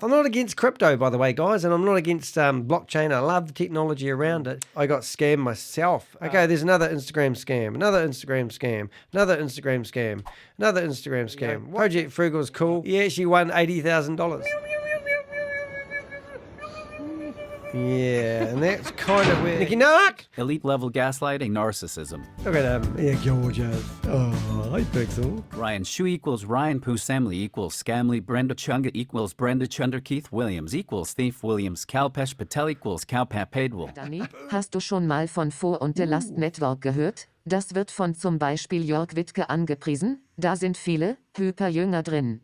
I'm not against crypto, by the way, guys, and I'm not against blockchain. I love the technology around it. I got scammed myself. Okay, there's another Instagram scam, another Instagram scam, another Instagram scam, another Instagram scam. Project Frugal is cool. He actually won $80,000. Yeah, and that's kind of where... Nicky Nark! Elite level gaslighting narcissism. Look at him. Yeah, gorgeous. Oh, hi, Pixel. Ryan Shu equals Ryan Poo Samley equals Scamley. Brenda Chunga equals Brenda Chunder. Keith Williams equals Thief Williams. Kalpesh Patel equals Kalpap Padwell. Danny, hast du schon mal von Vor- und der Last Network gehört? Das wird von zum Beispiel Jörg Wittke angepriesen. Da sind viele Hyperjünger drin.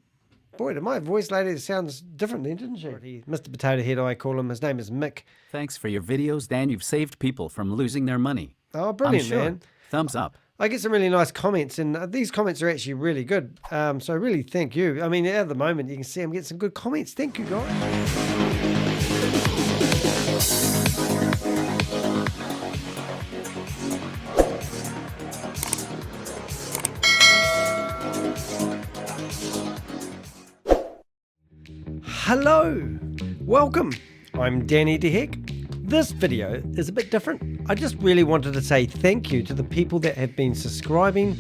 Boy, did my voice lady sounds different then, didn't she? Mr. Potato Head, I call him. His name is Mick. Thanks for your videos, Dan. You've saved people from losing their money. Oh, brilliant, man. Thumbs up. I get some really nice comments, and these comments are actually really good. So really thank you. I mean, at the moment, you can see I'm getting some good comments. Thank you, guys. Hello, welcome. I'm Danny DeHeck. This video is a bit different. I just really wanted to say thank you to the people that have been subscribing,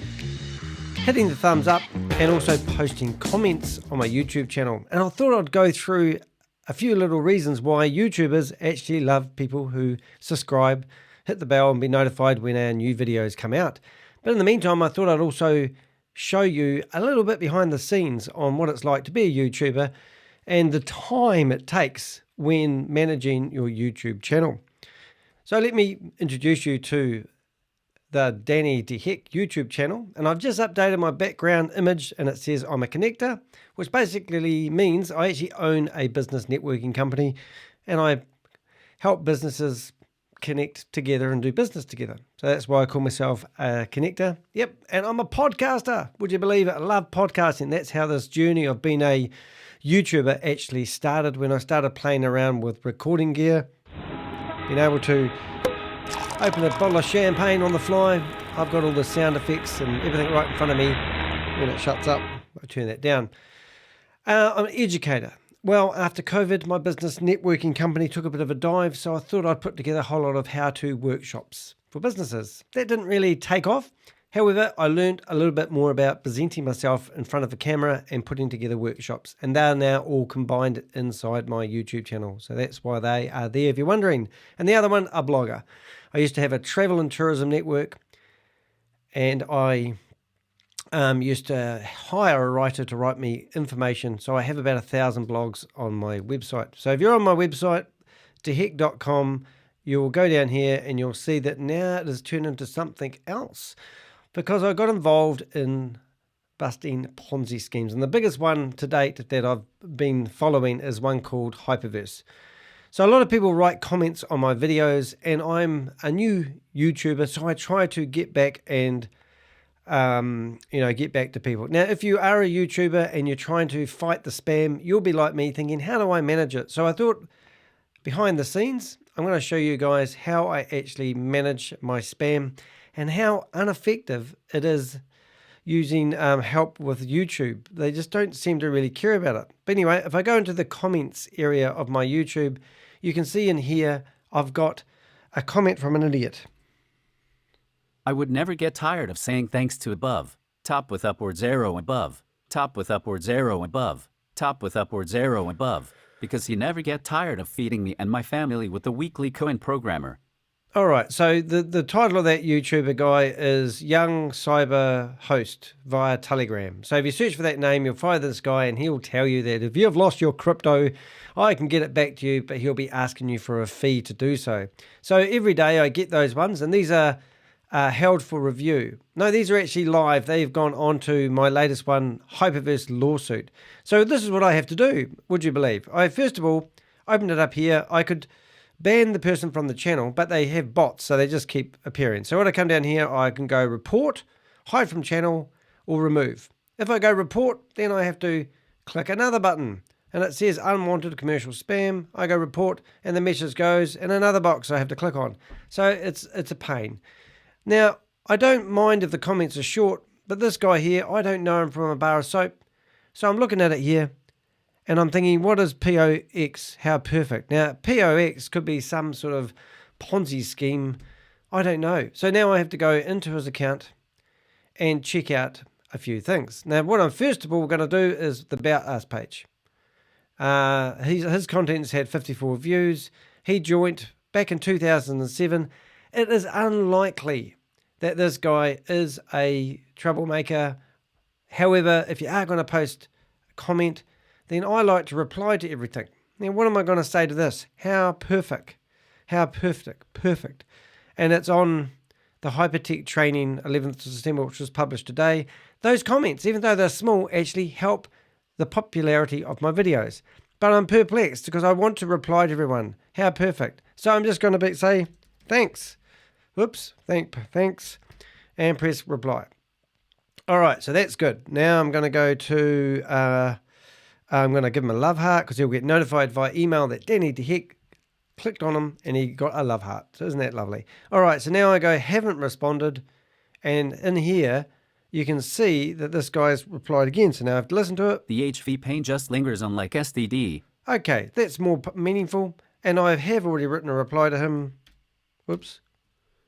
hitting the thumbs up, and also posting comments on my YouTube channel. And I thought I'd go through a few little reasons why YouTubers actually love people who subscribe, hit the bell, and be notified when our new videos come out. But in the meantime, I thought I'd also show you a little bit behind the scenes on what it's like to be a YouTuber and the time it takes when managing your YouTube channel. So let me introduce you to the Danny DeHeck YouTube channel, and I've just updated my background image and it says I'm a connector, which basically means I actually own a business networking company and I help businesses connect together and do business together. So that's why I call myself a connector. Yep, and I'm a podcaster. Would you believe it? I love podcasting. That's how this journey of being a YouTuber actually started, when I started playing around with recording gear, being able to open a bottle of champagne on the fly. I've got all the sound effects and everything right in front of me. When it shuts up, I turn that down. I'm an educator. Well, after COVID, my business networking company took a bit of a dive, so I thought I'd put together a whole lot of how-to workshops for businesses. That didn't really take off. However, I learned a little bit more about presenting myself in front of a camera and putting together workshops, and they are now all combined inside my YouTube channel. So that's why they are there, if you're wondering. And the other one, a blogger. I used to have a travel and tourism network, and I used to hire a writer to write me information. So I have about 1,000 blogs on my website. So if you're on my website, deheck.com, you'll go down here and you'll see that now it has turned into something else, because I got involved in busting Ponzi schemes. And the biggest one to date that I've been following is one called Hyperverse. So a lot of people write comments on my videos, and I'm a new YouTuber, so I try to get back and get back to people. Now, if you are a YouTuber and you're trying to fight the spam, you'll be like me thinking, how do I manage it? So I thought, behind the scenes, I'm going to show you guys how I actually manage my spam and how ineffective it is using help with YouTube. They just don't seem to really care about it. But anyway, if I go into the comments area of my YouTube, you can see in here, I've got a comment from an idiot. I would never get tired of saying thanks to above. Top with upwards arrow above. Top with upwards arrow above. Top with upwards arrow above. Because you never get tired of feeding me and my family with the weekly coin programmer. All right, so the title of that YouTuber guy is Young Cyber Host via Telegram. So if you search for that name, you'll find this guy, and he'll tell you that if you've lost your crypto, I can get it back to you, but he'll be asking you for a fee to do so. So every day I get those ones, and these are held for review. No, these are actually live. They've gone on to my latest one, Hyperverse lawsuit. So this is what I have to do, would you believe? I first of all opened it up here. I could ban the person from the channel, but they have bots, so they just keep appearing. So when I come down here, I can go report, hide from channel, or remove. If I go report, then I have to click another button, and it says unwanted commercial spam. I go report, and the message goes in another box I have to click on. So it's a pain. Now, I don't mind if the comments are short, but this guy here, I don't know him from a bar of soap. So I'm looking at it here, And I'm thinking, what is POX? How perfect? Now, POX could be some sort of Ponzi scheme. I don't know. So now I have to go into his account and check out a few things. Now, what I'm first of all going to do is the About Us page. His contents had 54 views. He joined back in 2007. It is unlikely that this guy is a troublemaker. However, if you are going to post a comment, then I like to reply to everything. Now, what am I going to say to this? How perfect. How perfect. Perfect. And it's on the Hypertech Training 11th of December, which was published today. Those comments, even though they're small, actually help the popularity of my videos. But I'm perplexed because I want to reply to everyone. How perfect. So I'm just going to say, thanks. Whoops. Thanks. And press reply. All right, so that's good. Now I'm going to go to, I'm going to give him a love heart because he'll get notified via email that Danny the Heck clicked on him and he got a love heart. So isn't that lovely? All right, so now I go haven't responded, and in here you can see that this guy's replied again. So now I have to listen to it. The HV pain just lingers on like STD. Okay, that's more meaningful, and I have already written a reply to him. Whoops.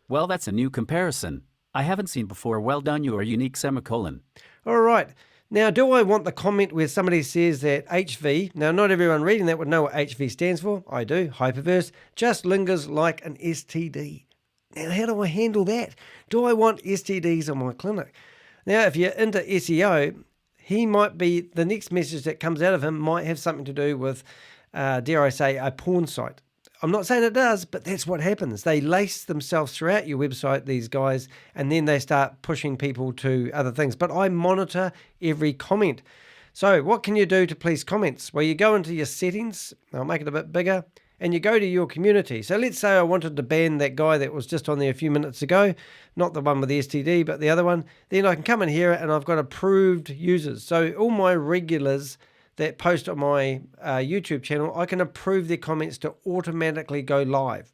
Well, that's a new comparison. I haven't seen before. Well done, you are unique semicolon. All right. Now, do I want the comment where somebody says that HV, now not everyone reading that would know what HV stands for. I do, hyperverse, just lingers like an STD. Now, how do I handle that? Do I want STDs on my clinic? Now, if you're into SEO, he might be, the next message that comes out of him might have something to do with, dare I say, a porn site. I'm not saying it does, but that's what happens. They lace themselves throughout your website, these guys, and then they start pushing people to other things. But I monitor every comment. So what can you do to police comments? Well, you go into your settings, I'll make it a bit bigger, and you go to your community. So let's say I wanted to ban that guy that was just on there a few minutes ago, not the one with the STD, but the other one. Then I can come in here and I've got approved users. So all my regulars that post on my YouTube channel, I can approve their comments to automatically go live.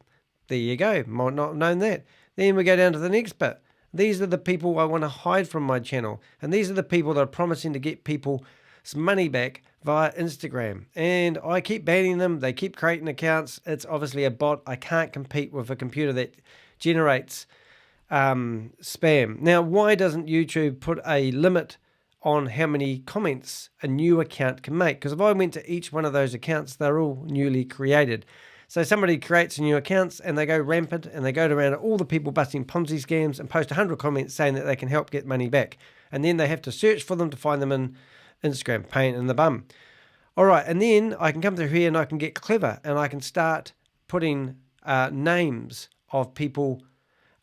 There you go. Might not have known that. Then we go down to the next bit. These are the people I want to hide from my channel. And these are the people that are promising to get people some money back via Instagram. And I keep banning them. They keep creating accounts. It's obviously a bot. I can't compete with a computer that generates spam. Now, why doesn't YouTube put a limit on how many comments a new account can make? Because if I went to each one of those accounts, they're all newly created. So somebody creates a new account and they go rampant and they go around all the people busting Ponzi scams and post 100 comments saying that they can help get money back. And then they have to search for them to find them in Instagram. Pain in the bum. All right, and then I can come through here and I can get clever and I can start putting names of people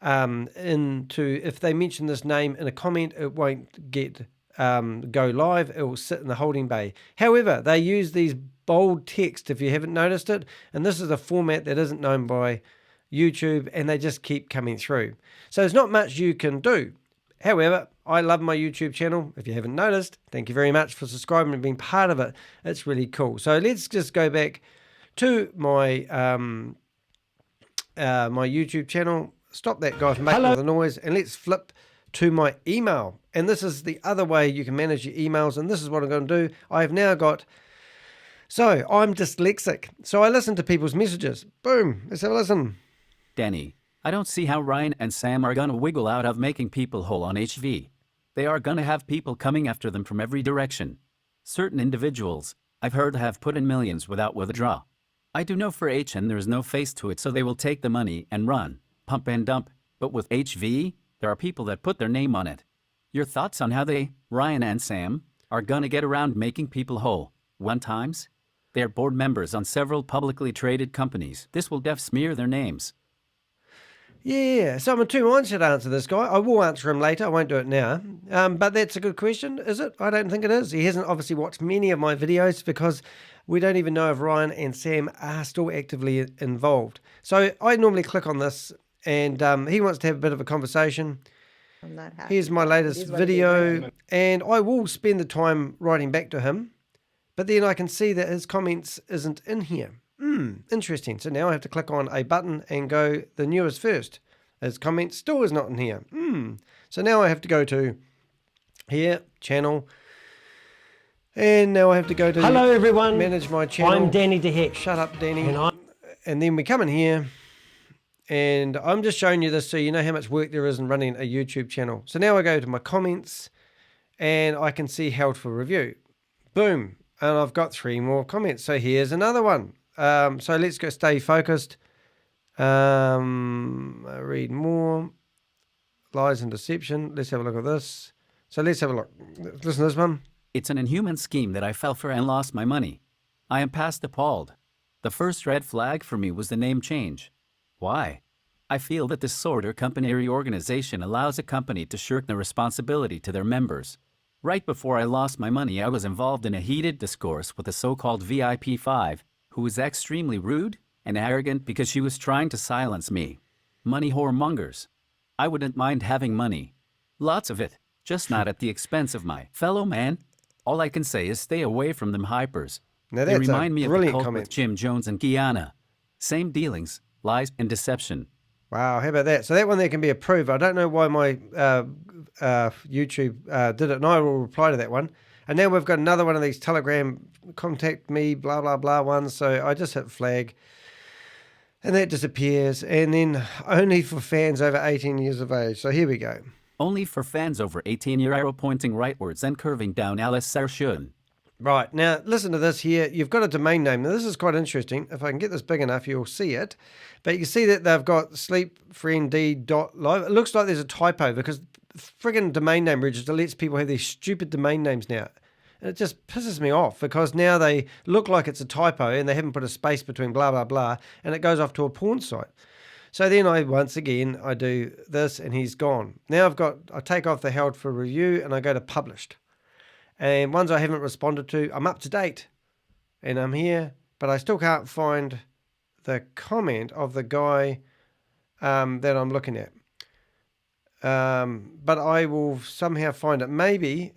into, if they mention this name in a comment, it won't get go live. It will sit in the holding bay. However, they use these bold text, if you haven't noticed it, and this is a format that isn't known by YouTube, and they just keep coming through. So there's not much you can do. However, I love my YouTube channel. If you haven't noticed, thank you very much for subscribing and being part of it. It's really cool. So let's just go back to my my YouTube channel. Stop that guy from making all the noise, and let's flip to my email. And this is the other way you can manage your emails, and this is what I'm going to do. I've now got, so I'm dyslexic, so I listen to people's messages. Boom, let's have a listen. Danny, I don't see how Ryan and Sam are gonna wiggle out of making people whole on HV. They are gonna have people coming after them from every direction. Certain individuals, I've heard, have put in millions without withdraw. I do know for HN there is no face to it, so they will take the money and run, pump and dump. But with HV, there are people that put their name on it. Your thoughts on how they, Ryan and Sam, are gonna get around making people whole? One times? They are board members on several publicly traded companies. This will smear their names. Yeah, so I'm in two minds to answer this guy. I will answer him later. I won't do it now. But that's a good question, is it? I don't think it is. He hasn't obviously watched many of my videos because we don't even know if Ryan and Sam are still actively involved. So I normally click on this and he wants to have a bit of a conversation. I'm not happy. Here's my latest video, and I will spend the time writing back to him, but then I can see that his comments isn't in here. Interesting. So now I have to click on a button and go the newest first. His comment still is not in here. So now I have to go to here, channel, And now I have to go to Hello everyone, manage my channel. I'm Danny DeHeck. Shut up, Danny. And And then we come in here, and I'm just showing you this so you know how much work there is in running a YouTube channel. So now I go to my comments, and I can see held for review. Boom. And I've got 3 more comments. So here's another one. So let's go stay focused. Read more. Lies and deception. Let's have a look at this. So let's have a look. Listen to this one. It's an inhuman scheme that I fell for and lost my money. I am past appalled. The first red flag for me was the name change. Why? I feel that this sort of company reorganization allows a company to shirk the responsibility to their members. Right before I lost my money, I was involved in a heated discourse with a so-called VIP5, who was extremely rude and arrogant because she was trying to silence me. Money whoremongers. I wouldn't mind having money. Lots of it, just not at the expense of my fellow man. All I can say is stay away from them hypers. Now They that's remind a me of the brilliant cult comment. with Jim Jones and Guyana. Same dealings, lies and deception. Wow, how about that? So that one there can be approved. I don't know why my YouTube did it, and I will reply to that one. And now we've got another one of these Telegram contact me, blah, blah, blah ones. So I just hit flag, and that disappears. And then only for fans over 18 years of age. So here we go. Only for fans over 18, your arrow pointing rightwards and curving down Alice Sarshun. Right, now listen to this here. You've got a domain name. Now this is quite interesting. If I can get this big enough, you'll see it. But you can see that they've got sleepfriend.live. It looks like there's a typo because friggin' domain name register lets people have these stupid domain names now. And it just pisses me off because now they look like it's a typo and they haven't put a space between blah, blah, blah, and it goes off to a porn site. So then once again, I do this and he's gone. Now I take off the held for review and I go to published. And ones I haven't responded to, I'm up to date. And I'm here, but I still can't find the comment of the guy that I'm looking at. But I will somehow find it. Maybe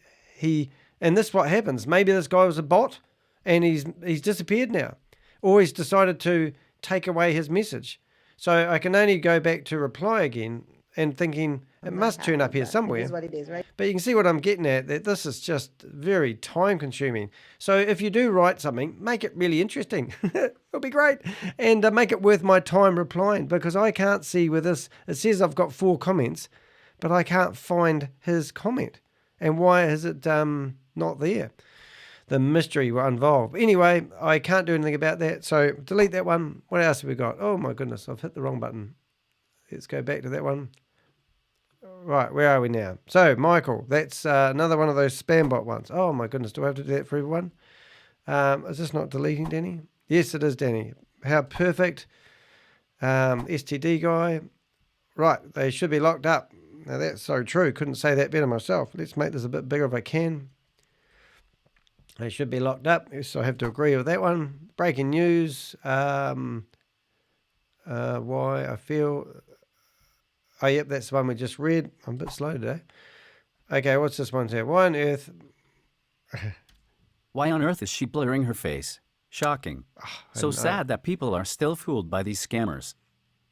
and this is what happens. Maybe this guy was a bot and he's disappeared now. Or he's decided to take away his message. So I can only go back to reply again and thinking it must turn up here somewhere. It is what it is, right? But you can see what I'm getting at, that this is just very time consuming. So if you do write something, make it really interesting. It'll be great. And make it worth my time replying, because I can't see with this. It says I've got 4 comments, but I can't find his comment. And why is it not there? The mystery were involved. Anyway, I can't do anything about that. So delete that one. What else have we got? Oh my goodness, I've hit the wrong button. Let's go back to that one. Right, where are we now? So, Michael, that's another one of those spam bot ones. Oh my goodness, do I have to do that for everyone? Is this not deleting, Danny? Yes, it is, Danny. How perfect. STD guy. Right, they should be locked up. Now, that's so true. Couldn't say that better myself. Let's make this a bit bigger if I can. They should be locked up. Yes, I have to agree with that one. Breaking news. Why I feel... Oh, yep, that's the one we just read. I'm a bit slow today. Okay, what's this one here? Why on earth... Why on earth is she blurring her face? Shocking. So sad that people are still fooled by these scammers.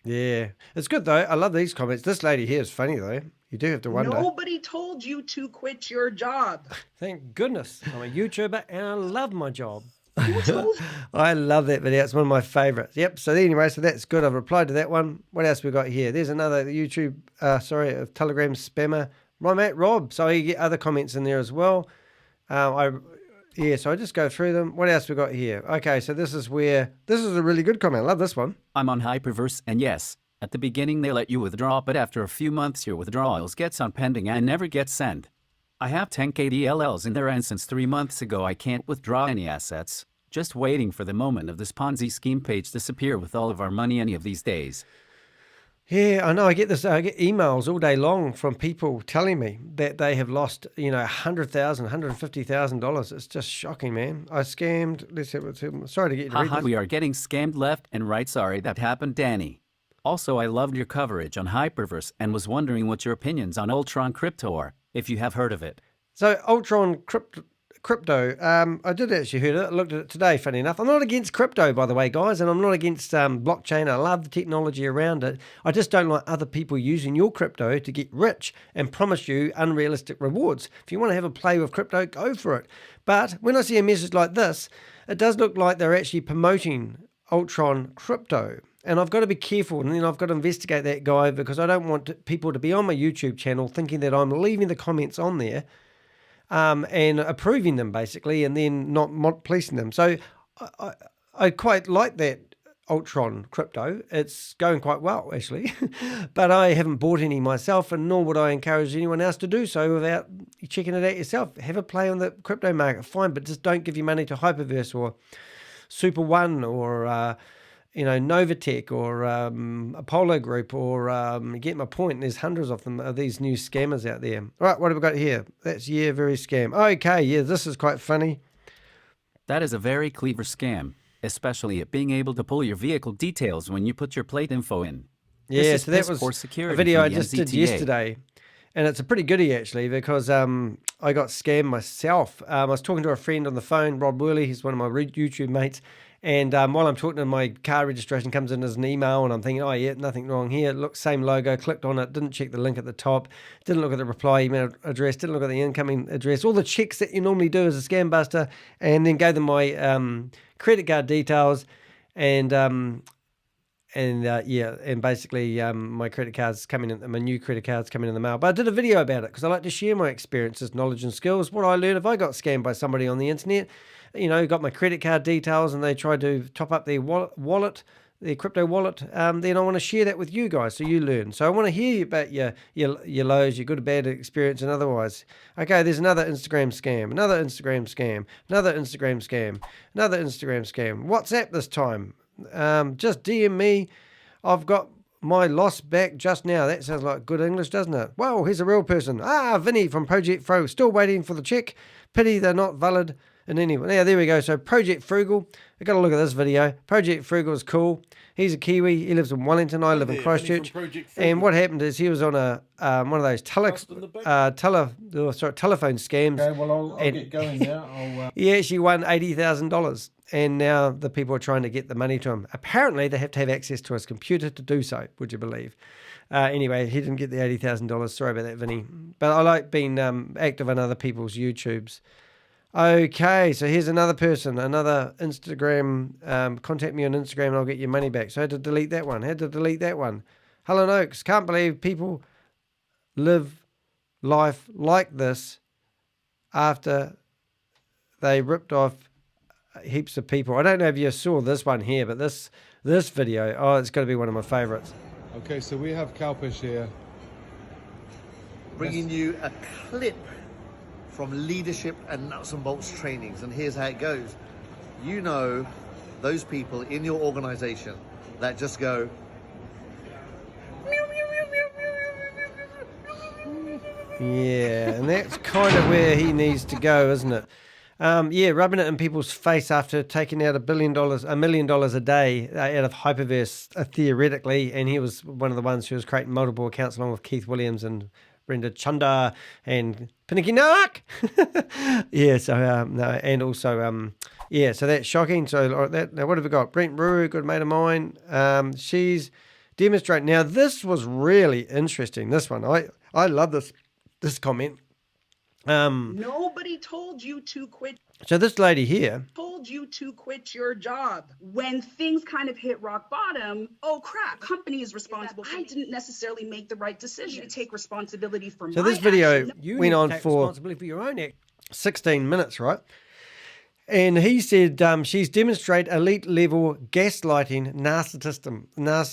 Yeah, it's good though. I love these comments. This lady here is funny though. You do have to wonder. Nobody told you to quit your job. Thank goodness. I'm a YouTuber and I love my job. Who told you? I love that video. It's one of my favorites. Yep. So anyway, so that's good. I've replied to that one. What else we got here? There's another YouTube, a Telegram spammer. My mate Rob. So you get other comments in there as well. So I just go through them. What else we got here? Okay, so this is a really good comment. I love this one. I'm on Hyperverse, and yes, at the beginning they let you withdraw, but after a few months your withdrawals gets on pending and never get sent. I have 10K DLLs in there, and since 3 months ago I can't withdraw any assets. Just waiting for the moment of this Ponzi scheme page to disappear with all of our money any of these days. Yeah, I know. I get emails all day long from people telling me that they have lost, $100,000, $150,000. It's just shocking, man. I scammed. Sorry to get you to read Haha, this. we are getting scammed left and right. Sorry that happened, Danny. Also, I loved your coverage on Hyperverse and was wondering what your opinions on Ultron Crypto are, if you have heard of it. So Ultron crypto. I did actually heard it. I looked at it today, funny enough. I'm not against crypto, by the way, guys, and I'm not against blockchain. I love the technology around it. I just don't like other people using your crypto to get rich and promise you unrealistic rewards. If you want to have a play with crypto, go for it. But when I see a message like this, it does look like they're actually promoting Ultron crypto. And I've got to be careful, and then I've got to investigate that guy, because I don't want people to be on my YouTube channel thinking that I'm leaving the comments on there and approving them, basically, and then not policing them. So I quite like that Ultron crypto. It's going quite well, actually. But I haven't bought any myself, and nor would I encourage anyone else to do so without checking it out yourself. Have a play on the crypto market, fine, but just don't give your money to Hyperverse or Super One or Novatech or Apollo Group, or you get my point. There's hundreds of them, of these new scammers out there. All right, what have we got here? That's, very scam. Okay, yeah, this is quite funny. That is a very clever scam, especially at being able to pull your vehicle details when you put your plate info in. Yeah, This so that is was for security a video I from the just did NZTA. yesterday. And it's a pretty goodie, actually, because I got scammed myself. I was talking to a friend on the phone, Rob Worley. He's one of my YouTube mates. And while I'm talking to him, my car registration comes in as an email, and I'm thinking, oh, yeah, nothing wrong here. Look, same logo, clicked on it, didn't check the link at the top, didn't look at the reply email address, didn't look at the incoming address, all the checks that you normally do as a scam buster, and then gave them my credit card details, and basically my credit cards coming in, my new credit cards coming in the mail. But I did a video about it because I like to share my experiences, knowledge, and skills. What I learned if I got scammed by somebody on the internet, got my credit card details, and they tried to top up their wallet, their crypto wallet. Then I want to share that with you guys so you learn. So I want to hear about your lows, your good or bad experience, and otherwise. Okay, there's another Instagram scam, another Instagram scam, another Instagram scam, another Instagram scam. WhatsApp this time. Just DM me. I've got my loss back just now. That sounds like good English, doesn't it? Whoa, here's a real person. Vinny from Project Fro. Still waiting for the check. Pity they're not valid in any way. Now, there we go. So Project Frugal. I got to look at this video. Project Frugal is cool. He's a Kiwi. He lives in Wellington. I live in Christchurch. And what happened is he was on a one of those telephone scams. Okay, well, I'll get going now. He actually won $80,000. And now the people are trying to get the money to him. Apparently, they have to have access to his computer to do so, would you believe? Anyway, he didn't get the $80,000. Sorry about that, Vinny. But I like being active on other people's YouTubes. Okay, so here's another person, another Instagram. Contact me on Instagram and I'll get your money back. So I had to delete that one. Helen Oaks, can't believe people live life like this after they ripped off heaps of people. I don't know if you saw this one here, but this video, it's got to be one of my favorites. Okay, so we have Kalpish here. Bringing you a clip from leadership and nuts and bolts trainings, and here's how it goes. You know those people in your organization that just go yeah, and that's kind of where he needs to go, isn't it? Rubbing it in people's face after taking out $1 million a day out of Hyperverse, theoretically, and he was one of the ones who was creating multiple accounts along with Keith Williams and Brenda Chunda and Pinicky Nark. So that's shocking. So now what have we got? Brent Ruru, good mate of mine. She's demonstrating. Now this was really interesting. This one, I love this comment. Nobody told you to quit. So this lady here Told you to quit your job. When things kind of hit rock bottom, oh crap, company is responsible. I didn't necessarily make the right decision to take responsibility for So my this video action. went on for responsibility for your own act. 16 minutes, right? And he said she's demonstrate elite level gaslighting narcissism.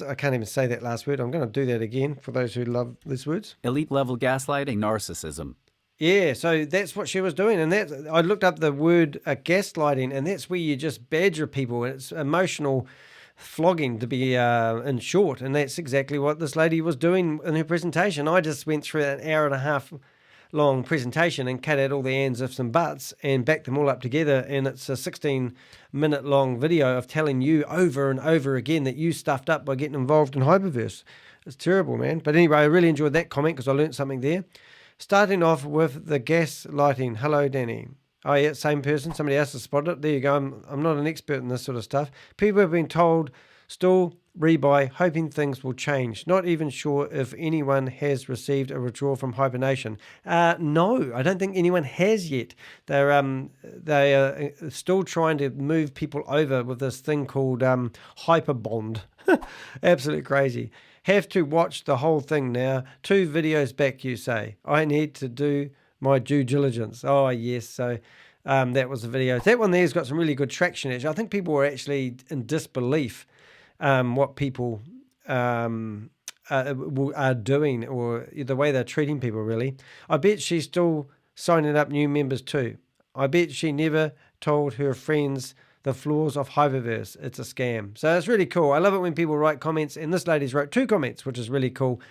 I can't even say that last word. I'm going to do that again for those who love these words. Elite level gaslighting narcissism. Yeah, so that's what she was doing. And I looked up the word gaslighting, and that's where you just badger people. It's emotional flogging, to be in short. And that's exactly what this lady was doing in her presentation. I just went through an hour and a half long presentation and cut out all the ands, ifs, and buts and backed them all up together. And it's a 16-minute long video of telling you over and over again that you stuffed up by getting involved in Hyperverse. It's terrible, man. But anyway, I really enjoyed that comment because I learned something there. Starting off with the gas lighting. Hello, Danny. Oh yeah, same person. Somebody else has spotted it. There you go. I'm not an expert in this sort of stuff. People have been told, still rebuy, hoping things will change. Not even sure if anyone has received a withdrawal from hibernation. No, I don't think anyone has yet. They are still trying to move people over with this thing called hyperbond. Absolutely crazy. Have to watch the whole thing now. 2 videos back, you say. I need to do my due diligence. Oh, yes. So that was the video. That one there's got some really good traction, actually. I think people were actually in disbelief what people are doing, or the way they're treating people, really. I bet she's still signing up new members too. I bet she never told her friends the flaws of Hyperverse. It's a scam. So it's really cool. I love it when people write comments, and this lady's wrote 2 comments, which is really cool.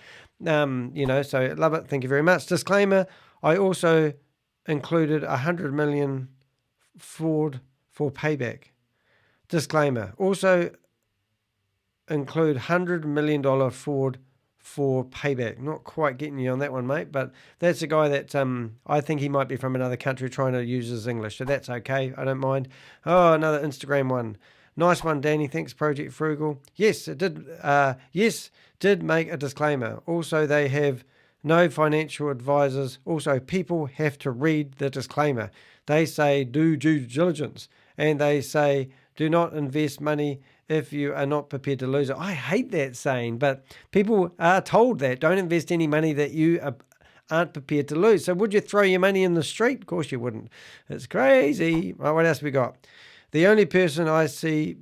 So I love it. Thank you very much. Disclaimer, I also included 100 million fraud for payback. Disclaimer, also include $100 million fraud for payback. Not quite getting you on that one, mate, but that's a guy that I think he might be from another country trying to use his English, so that's okay. I don't mind. Oh, another Instagram one. Nice one, Danny. Thanks, Project Frugal. Yes, it did. Did make a disclaimer. Also, they have no financial advisors. Also, people have to read the disclaimer. They say do due diligence, and they say do not invest money if you are not prepared to lose it. I hate that saying, but people are told that. Don't invest any money that you aren't prepared to lose. So would you throw your money in the street? Of course you wouldn't. It's crazy. Right, what else we got? The only person I see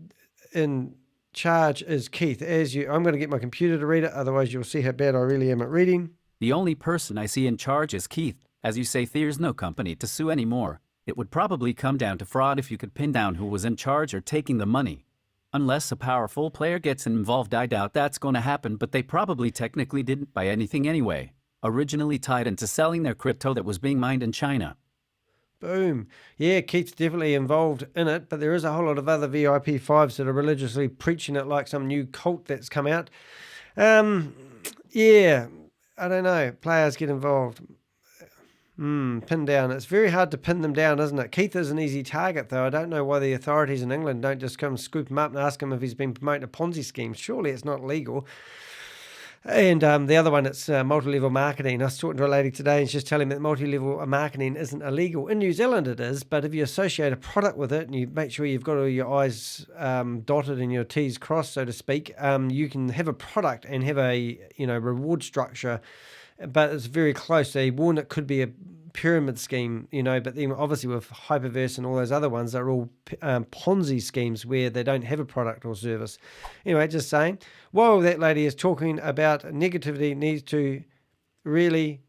in charge is Keith. I'm going to get my computer to read it, otherwise you'll see how bad I really am at reading. The only person I see in charge is Keith. As you say, there's no company to sue anymore. It would probably come down to fraud if you could pin down who was in charge or taking the money. Unless a powerful player gets involved, I doubt that's going to happen, but they probably technically didn't buy anything anyway. Originally tied into selling their crypto that was being mined in China. Boom. Yeah, Keith's definitely involved in it, but there is a whole lot of other VIP5s that are religiously preaching it like some new cult that's come out. Yeah, I don't know. Players get involved. Pin down. It's very hard to pin them down, isn't it? Keith is an easy target, though. I don't know why the authorities in England don't just come scoop him up and ask him if he's been promoting a Ponzi scheme. Surely it's not legal. And the other one, it's multi-level marketing. I was talking to a lady today, and she's telling me that multi-level marketing isn't illegal. In New Zealand it is, but if you associate a product with it and you make sure you've got all your I's dotted and your T's crossed, so to speak, you can have a product and have a reward structure, but it's very close. They warn it could be a pyramid scheme, but then obviously with Hyperverse and all those other ones, they're all Ponzi schemes where they don't have a product or service. Anyway, just saying, while that lady is talking about negativity, needs to really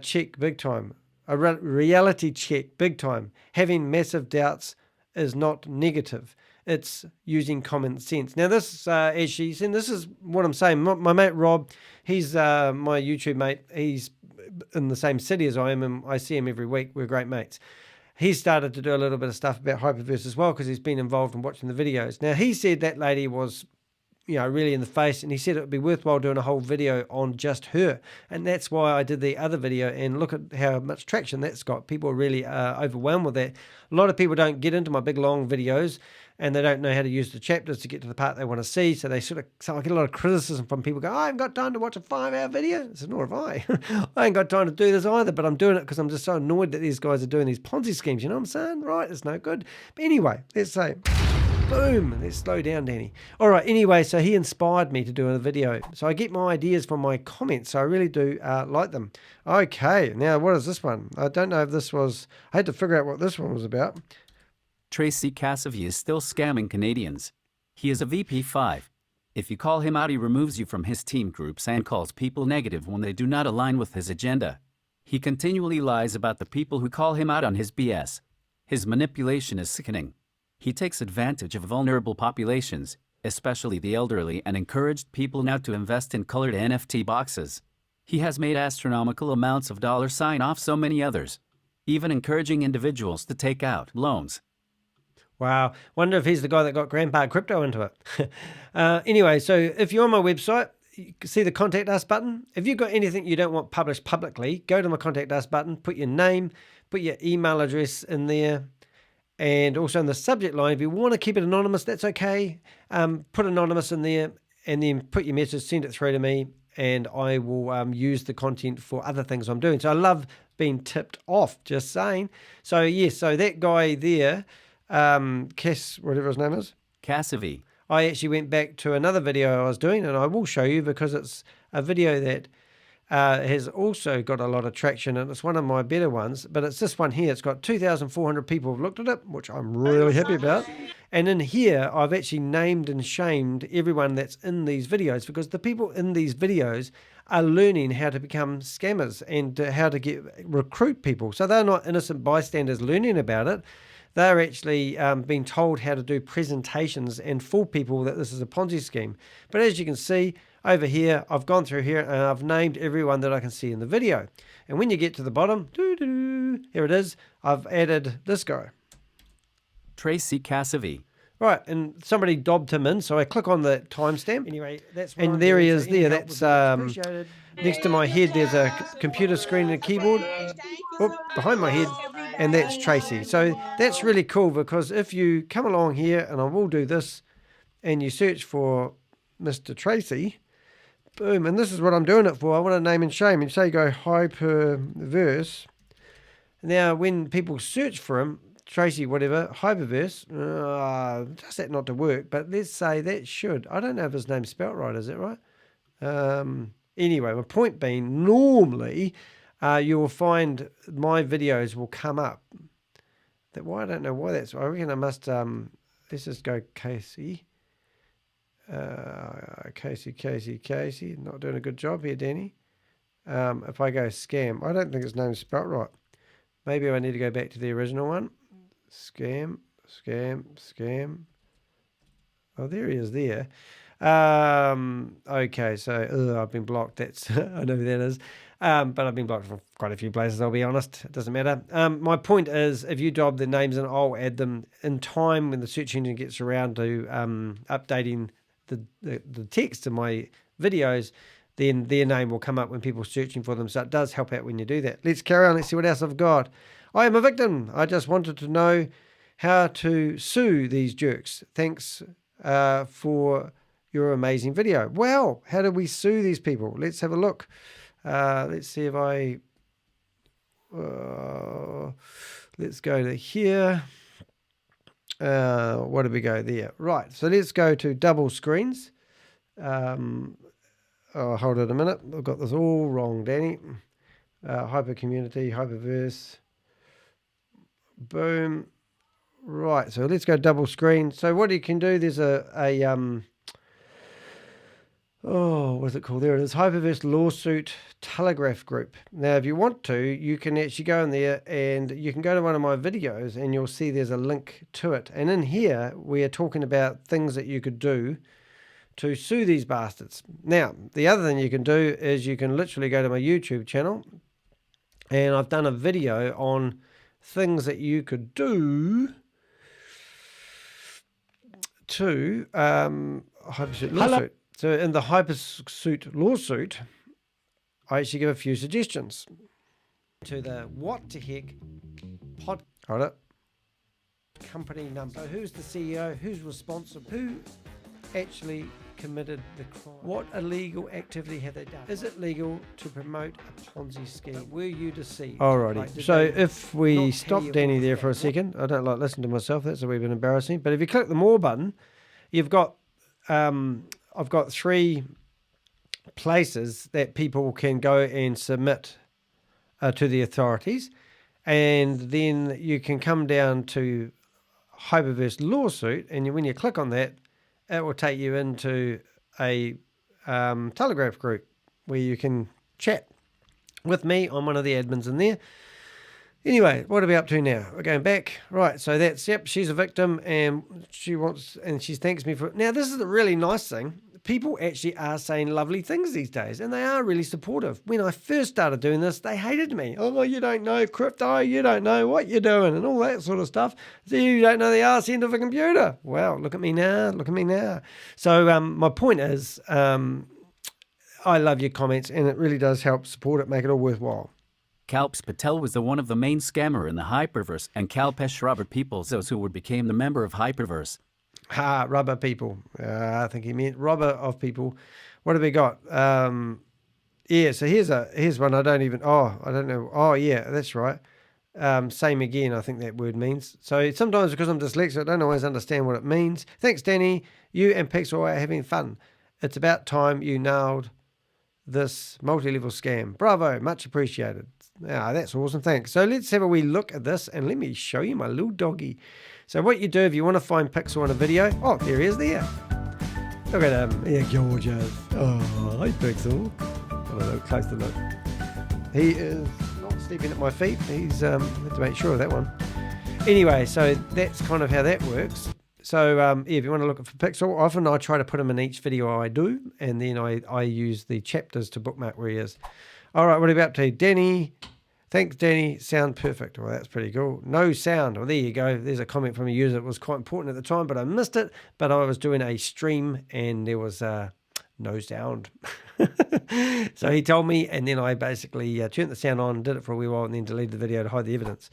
check big time, a reality check big time. Having massive doubts is not negative. It's using common sense. Now this, as she said, this is what I'm saying. My mate Rob, he's my YouTube mate. He's in the same city as I am, and I see him every week. We're great mates. He started to do a little bit of stuff about Hyperverse as well because he's been involved in watching the videos. Now he said that lady was, really in the face, and he said it would be worthwhile doing a whole video on just her, and that's why I did the other video. And look at how much traction that's got. People are really overwhelmed with that. A lot of people don't get into my big long videos, and they don't know how to use the chapters to get to the part they want to see. So I get a lot of criticism from people go, I haven't got time to watch a 5-hour video. I said, nor have I. I ain't got time to do this either, but I'm doing it because I'm just so annoyed that these guys are doing these Ponzi schemes. You know what I'm saying? Right? It's no good. But anyway, let's say, boom. Let's slow down, Danny. All right. Anyway, so he inspired me to do a video. So I get my ideas from my comments. So I really do like them. Okay. Now, what is this one? I don't know if this was, I had to figure out what this one was about. Tracy Cassavy is still scamming Canadians. He is a VP5. If you call him out, he removes you from his team groups and calls people negative when they do not align with his agenda. He continually lies about the people who call him out on his BS. His manipulation is sickening. He takes advantage of vulnerable populations, especially the elderly, and encouraged people now to invest in colored NFT boxes. He has made astronomical amounts of dollars off so many others, even encouraging individuals to take out loans. Wow. Wonder if he's the guy that got Grandpa Crypto into it. Anyway, so if you're on my website, you can see the Contact Us button. If you've got anything you don't want published publicly, go to my Contact Us button, put your name, put your email address in there. And also in the subject line, if you want to keep it anonymous, that's okay. Put anonymous in there and then put your message, send it through to me, and I will use the content for other things I'm doing. So I love being tipped off, just saying. So yes, so that guy there, Cass, whatever his name is. Cassidy. I actually went back to another video I was doing, and I will show you because it's a video that has also got a lot of traction, and it's one of my better ones, but it's this one here. It's got 2,400 people have looked at it, which I'm really happy about. And in here, I've actually named and shamed everyone that's in these videos, because the people in these videos are learning how to become scammers and how to recruit people. So they're not innocent bystanders learning about it. They're actually being told how to do presentations and fool people that this is a Ponzi scheme. But as you can see over here, I've gone through here and I've named everyone that I can see in the video. And when you get to the bottom, here it is, I've added this guy. Tracy Cassidy. Right, and somebody dobbed him in, so I click on the timestamp. Anyway, that's what and there he is there. That's next to my head, there's a computer screen and a keyboard. Oop, behind my head, and that's Tracy. So that's really cool, because if you come along here, and I will do this, and you search for Mr. Tracy, boom, and this is what I'm doing it for. I want to name and shame, and say you go Hyperverse. Now, when people search for him, Tracy, whatever, Hyperverse, does that not to work? But let's say that should. I don't know if his name's spelt right, is it right? Anyway, my point being, normally you will find my videos will come up. I don't know why that's. I reckon I must, let's just go Casey. Casey. Not doing a good job here, Danny. If I go scam, I don't think his name's spelt right. Maybe I need to go back to the original one. Scam. Oh, there he is there. Okay, so I've been blocked. That's I know who that is. But I've been blocked from quite a few places, I'll be honest. It doesn't matter. My point is, if you dob the names in, I'll add them in time when the search engine gets around to updating the text in my videos. Then their name will come up when people are searching for them. So it does help out when you do that. Let's carry on. Let's see what else I've got. I am a victim. I just wanted to know how to sue these jerks. Thanks for your amazing video. Wow, how do we sue these people? Let's have a look. Let's see if I... let's go to here. What did we go there? Right, so let's go to double screens. Hold on a minute. I've got this all wrong, Danny. Hyper community, Hyperverse. Boom. Right, so let's go double screen. So what you can do, there's what's it called? There it is, Hyperverse Lawsuit Telegraph Group. Now, if you want to, you can actually go in there and you can go to one of my videos and you'll see there's a link to it. And in here, we are talking about things that you could do to sue these bastards. Now, the other thing you can do is you can literally go to my YouTube channel, and I've done a video on things that you could do to Hypersuit lawsuit. So in the Hypersuit lawsuit, I actually give a few suggestions. To the What the Heck pod. Hold it. Company number. So who's the CEO? Who's responsible? Who actually committed the crime? What illegal activity have they done? Is it legal to promote a Ponzi scheme? Were you deceived? Alrighty. Like, so if we stop Danny there for a second, I don't like listening to myself. That's a wee bit embarrassing. But if you click the More button, you've got I've got 3 places that people can go and submit to the authorities, and then you can come down to Hyperverse lawsuit, and when you click on that, it will take you into a Telegraph group where you can chat with me. I'm one of the admins in there. Anyway, what are we up to now? We're going back. Right, so that's, yep, she's a victim, and she thanks me for it. Now, this is a really nice thing. People actually are saying lovely things these days, and they are really supportive. When I first started doing this, they hated me. Oh, you don't know crypto, you don't know what you're doing, and all that sort of stuff. So you don't know the arse end of a computer. Well, look at me now. So my point is, I love your comments, and it really does help support it, make it all worthwhile. Kalpesh Patel was the one of the main scammer in the Hyperverse, and Kalpesh Rubber Peoples, those who would became the member of Hyperverse. Ha, rubber people. I think he meant robber of people. What have we got? Yeah, so here's one I don't know. Oh, yeah, that's right. Same again, I think that word means. So sometimes because I'm dyslexic, I don't always understand what it means. Thanks, Danny. You and Pixel are having fun. It's about time you nailed this multi-level scam. Bravo, much appreciated. Ah, that's awesome, thanks. So let's have a wee look at this and let me show you my little doggy. So what you do if you want to find Pixel on a video, oh, there he is there. Look at him, yeah, gorgeous. Oh, hi Pixel. Have a look, closer look. He is not sleeping at my feet. He's have to make sure of that one. Anyway, so that's kind of how that works. So yeah, if you want to look for Pixel, often I try to put him in each video I do, and then I use the chapters to bookmark where he is. All right, what are we up to? Danny. Thanks, Danny. Sound perfect. Well, that's pretty cool. No sound. Well, there you go. There's a comment from a user that was quite important at the time, but I missed it. But I was doing a stream and there was no sound. So he told me, and then I basically turned the sound on, did it for a wee while, and then deleted the video to hide the evidence.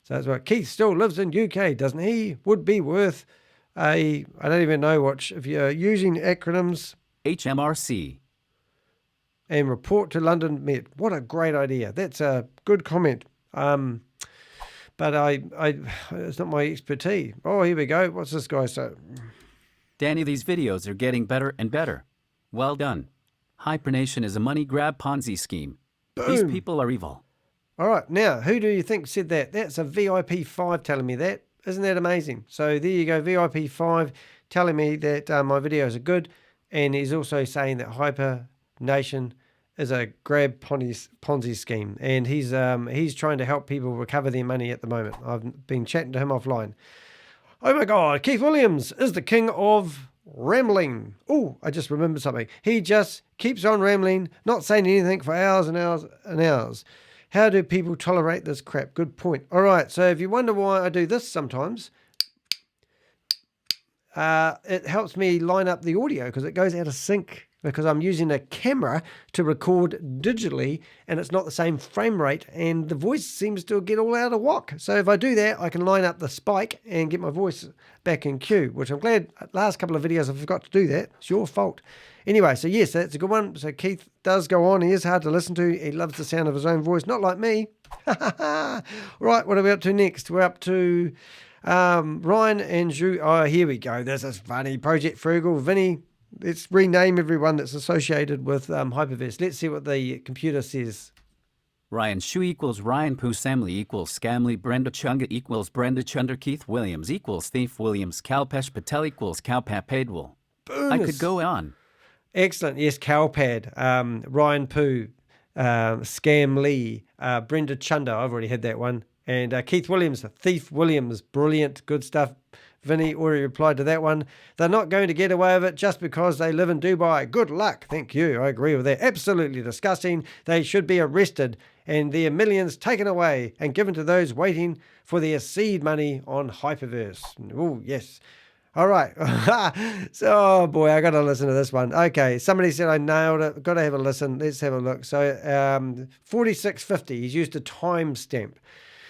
So that's what Keith still lives in UK, doesn't he? Would be worth I don't even know what, if you're using acronyms. HMRC. And report to London Met. What a great idea. That's a good comment. But it's not my expertise. Oh, here we go. What's this guy say? Danny, these videos are getting better and better. Well done. Hypernation is a money grab Ponzi scheme. Boom. These people are evil. All right. Now, who do you think said that? That's a VIP5 telling me that. Isn't that amazing? So there you go. VIP5 telling me that my videos are good. And he's also saying that Hypernation is a grab Ponzi scheme, and he's trying to help people recover their money at the moment. I've been chatting to him offline. Oh my God, Keith Williams is the king of rambling. Oh, I just remembered something. He just keeps on rambling, not saying anything for hours and hours and hours. How do people tolerate this crap? Good point. All right, so if you wonder why I do this sometimes, it helps me line up the audio because it goes out of sync because I'm using a camera to record digitally and it's not the same frame rate and the voice seems to get all out of whack. So if I do that, I can line up the spike and get my voice back in cue, which I'm glad last couple of videos I forgot to do that. It's your fault. Anyway, so yes, that's a good one. So Keith does go on. He is hard to listen to. He loves the sound of his own voice, not like me. Right, what are we up to next? We're up to Ryan and Drew. Oh, here we go. This is funny. Project Frugal. Vinny, let's rename everyone that's associated with Hyperverse. Let's see what the computer says. Ryan Shu equals Ryan Poo Samley equals Scamley Brenda Chunga equals Brenda Chunder Keith Williams equals Thief Williams Kalpesh Patel equals Kalpap Padwell. I could go on. Excellent. Yes, Calpad, Ryan Poo, Scam Lee, Brenda Chunder. I've already had that one. And Keith Williams, Thief Williams. Brilliant. Good stuff. Vinny already replied to that one. They're not going to get away with it just because they live in Dubai. Good luck. Thank you. I agree with that. Absolutely disgusting. They should be arrested and their millions taken away and given to those waiting for their seed money on Hyperverse. Oh, yes. All right. So, oh boy, I got to listen to this one. Okay. Somebody said I nailed it. Got to have a listen. Let's have a look. So 4650, he's used a timestamp.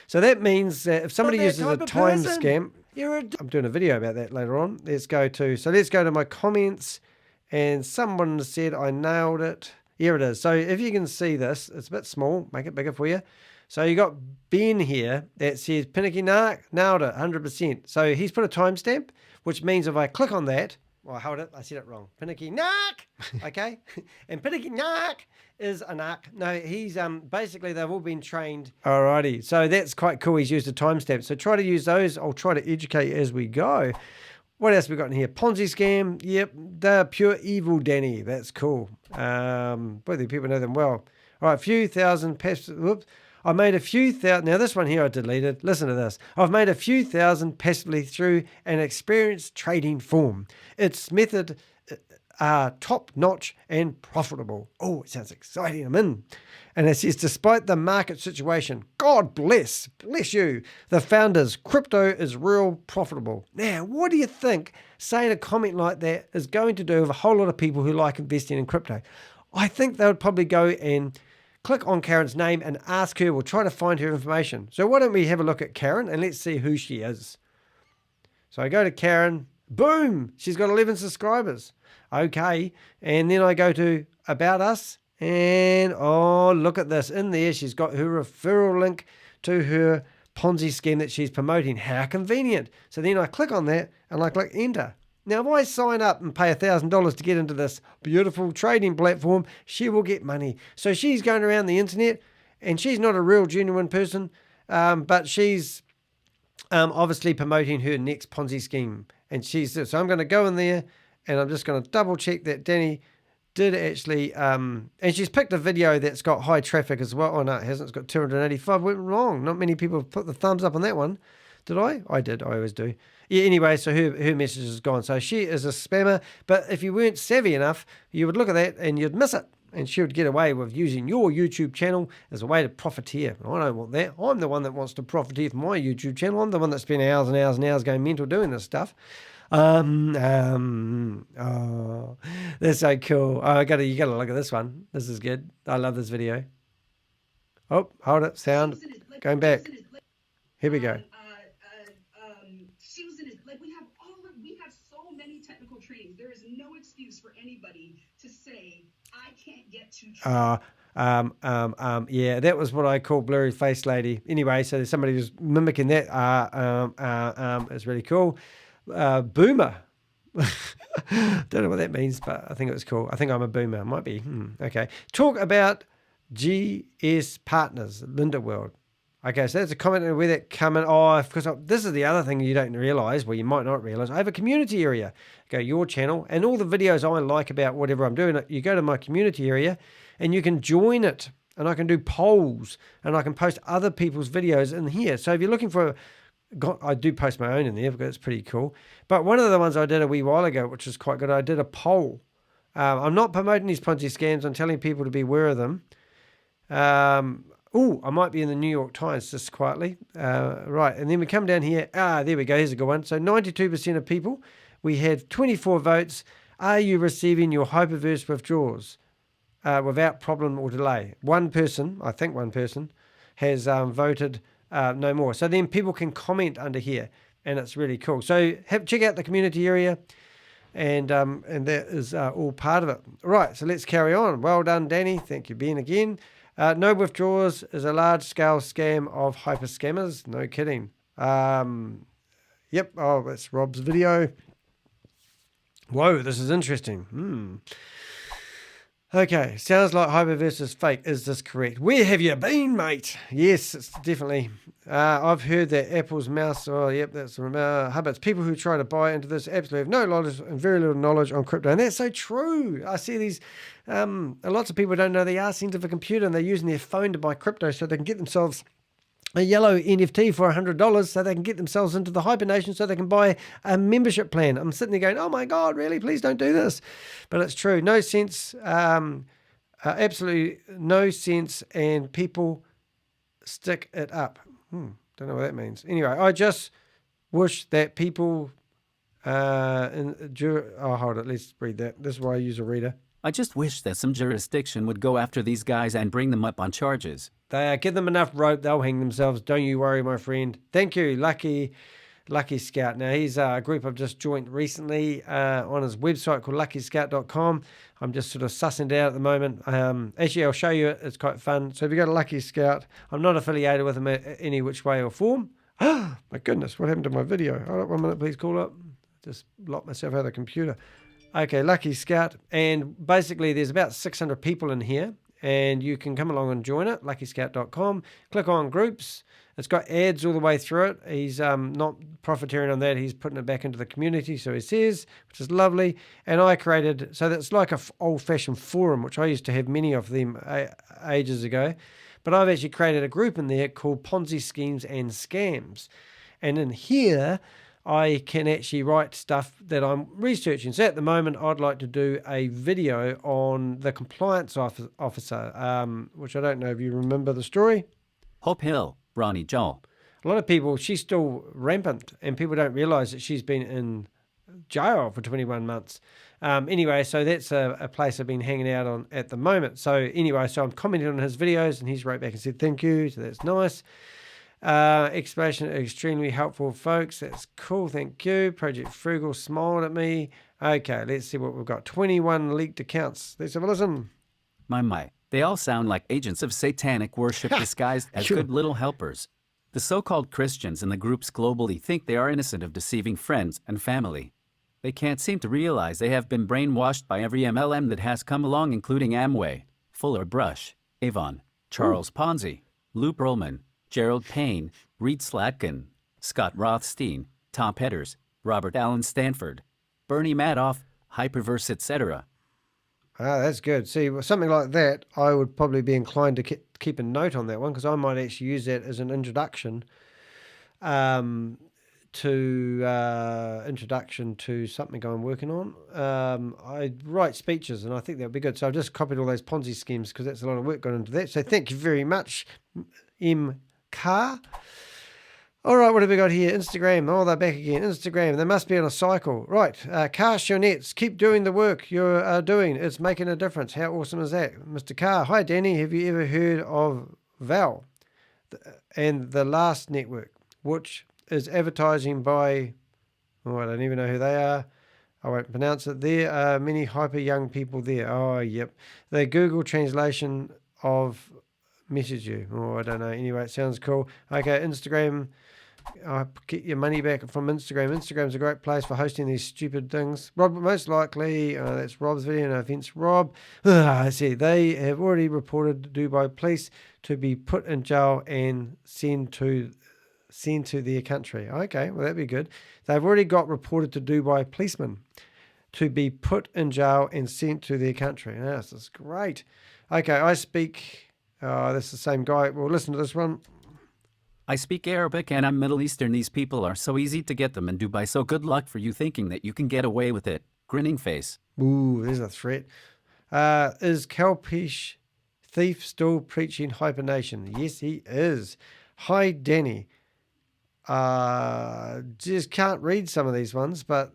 So that means that if somebody uses a timestamp, I'm doing a video about that later on. Let's go to my comments, and someone said I nailed it. Here it is. So if you can see this, it's a bit small. Make it bigger for you. So you got Ben here that says Pinnaky Nark, nailed it, 100%. So he's put a timestamp, which means if I click on that, well, hold it, I said it wrong. Pinnaky Nark, okay? And Pinnaky Nark is a narc. No, he's basically they've all been trained. Alrighty, so that's quite cool. He's used a timestamp. So try to use those. I'll try to educate as we go. What else we got in here? Ponzi scam. Yep, they're pure evil, Danny. That's cool. Whether people know them well. All right, a few thousand whoops. I made a few thousand. Now this one here I deleted. Listen to this. I've made a few thousand passively through an experienced trading form. Its method top-notch and profitable. Oh, it sounds exciting. I'm in. And it says, despite the market situation, God bless you, the founders, crypto is real profitable. Now, what do you think saying a comment like that is going to do with a whole lot of people who like investing in crypto? I think they would probably go and click on Karen's name and ask her. We'll try to find her information. So why don't we have a look at Karen and let's see who she is. So I go to Karen. Boom! She's got 11 subscribers. Okay. And then I go to About Us. And, oh, look at this. In there, she's got her referral link to her Ponzi scheme that she's promoting. How convenient. So then I click on that and I click enter. Now, if I sign up and pay $1,000 to get into this beautiful trading platform, she will get money. So she's going around the internet, and she's not a real genuine person, but she's obviously promoting her next Ponzi scheme. And so I'm going to go in there, and I'm just going to double check that Danny did actually, and she's picked a video that's got high traffic as well. Oh no, it hasn't. It's got 285. Went wrong. Not many people have put the thumbs up on that one. Did I? I did. I always do. Yeah, anyway, so her message is gone. So she is a spammer, but if you weren't savvy enough, you would look at that and you'd miss it. And she would get away with using your YouTube channel as a way to profiteer. I don't want that. I'm the one that wants to profiteer from my YouTube channel. I'm the one that spent hours and hours and hours going mental doing this stuff. Oh, that's so cool. Oh, you gotta look at this one. This is good. I love this video. Oh, hold it. Sound. Going back. Here we go. We have so many technical trainings. There is no excuse for anybody to say, I can't get to yeah, that was what I call blurry face lady. Anyway, so there's somebody who's mimicking that. It's really cool. Boomer. Don't know what that means, but I think it was cool. I think I'm a boomer. Might be. Okay. Talk about GS Partners, Linda World. Okay, so that's a comment where that come in. Oh, because this is the other thing you don't realize, well, you might not realize. I have a community area. Go your channel, and all the videos I like about whatever I'm doing, you go to my community area, and you can join it, and I can do polls, and I can post other people's videos in here. So if you're looking for, I do post my own in there because it's pretty cool. But one of the ones I did a wee while ago, which is quite good, I did a poll. I'm not promoting these Ponzi scams. I'm telling people to be aware of them. I might be in the New York Times just quietly. Right, and then we come down here. There we go. Here's a good one. So 92% of people, we had 24 votes. Are you receiving your hyperverse withdrawals without problem or delay? One person, I think one person, has voted no more. So then people can comment under here, and it's really cool. So check out the community area, and that is all part of it. Right, so let's carry on. Well done, Danny. Thank you, Ben, again. No withdrawals is a large-scale scam of hyper scammers. No kidding. Yep. Oh, that's Rob's video. Whoa, this is interesting. Okay, sounds like hyperverse is fake. Is this correct? Where have you been, mate? Yes, it's definitely. I've heard that Apple's mouse. Oh, yep, that's Hubbard's. People who try to buy into this absolutely have no knowledge and very little knowledge on crypto, and that's so true. I see these. Lots of people don't know the arse end of a computer, and they're using their phone to buy crypto so they can get themselves a yellow NFT for $100 so they can get themselves into the hibernation so they can buy a membership plan. I'm sitting there going, oh my God, really? Please don't do this. But it's true. No sense. Absolutely no sense. And people stick it up. Don't know what that means. Anyway, I just wish that people hold it. Let's read that. This is why I use a reader. I just wish that some jurisdiction would go after these guys and bring them up on charges. Give them enough rope, they'll hang themselves. Don't you worry, my friend. Thank you, Lucky Scout. Now, he's a group I've just joined recently on his website called luckyscout.com. I'm just sort of sussing it out at the moment. Actually, I'll show you it. It's quite fun. So if you go to Lucky Scout, I'm not affiliated with him any which way or form. Oh, my goodness, what happened to my video? Hold up 1 minute, please call up. Just locked myself out of the computer. Okay, Lucky Scout. And basically, there's about 600 people in here. And you can come along and join it, luckyscout.com. Click on groups. It's got ads all the way through it. He's not profiteering on that. He's putting it back into the community, so he says, which is lovely. And I created, so that's like an old-fashioned forum, which I used to have many of them ages ago. But I've actually created a group in there called Ponzi Schemes and Scams. And in here, I can actually write stuff that I'm researching. So at the moment, I'd like to do a video on the compliance officer, which I don't know if you remember the story. Hope Hill, Ronnie Joel. A lot of people, she's still rampant, and people don't realize that she's been in jail for 21 months. Anyway, so that's a place I've been hanging out on at the moment. So anyway, so I'm commenting on his videos, and he's wrote back and said thank you, so that's nice. Explanation extremely helpful, folks. That's cool, thank you. Project Frugal smiled at me. Okay, let's see what we've got. 21 leaked accounts. Let's have a listen. My. They all sound like agents of satanic worship disguised as Sure. good little helpers. The so-called Christians in the groups globally think they are innocent of deceiving friends and family. They can't seem to realize they have been brainwashed by every MLM that has come along, including Amway, Fuller Brush, Avon, Charles Ponzi, Lou Pearlman, Gerald Payne, Reed Slatkin, Scott Rothstein, Tom Petters, Robert Allen Stanford, Bernie Madoff, Hyperverse, etc. Ah, that's good. See, well, something like that, I would probably be inclined to keep a note on that one, because I might actually use that as an introduction to something I'm working on. I write speeches, and I think that would be good. So I've just copied all those Ponzi schemes, because that's a lot of work gone into that. So thank you very much, M. Carr. All right, what have we got here? Instagram. Oh, they're back again. Instagram. They must be on a cycle. Right. Cast your nets. Keep doing the work you're doing. It's making a difference. How awesome is that? Mr. Carr. Hi, Danny. Have you ever heard of Val and the Last Network, which is advertising by, oh, I don't even know who they are. I won't pronounce it. There are many hyper young people there. Oh, yep. The Google translation of message you. Oh, I don't know. Anyway, it sounds cool. Okay, Instagram. Get your money back from Instagram. Instagram's a great place for hosting these stupid things. Rob, most likely, that's Rob's video. No offense, Rob. I see. They have already reported Dubai police to be put in jail and sent to their country. Okay, well, that'd be good. They've already got reported to Dubai policemen to be put in jail and sent to their country. Oh, this is great. Okay, I speak. This is the same guy. Well, listen to this one. I speak Arabic and I'm Middle Eastern. These people are so easy to get them in Dubai, so good luck for you thinking that you can get away with it. Grinning face. Ooh, there's a threat. Is Kalpish Thief still preaching hibernation? Yes, he is. Hi, Danny. Just can't read some of these ones, but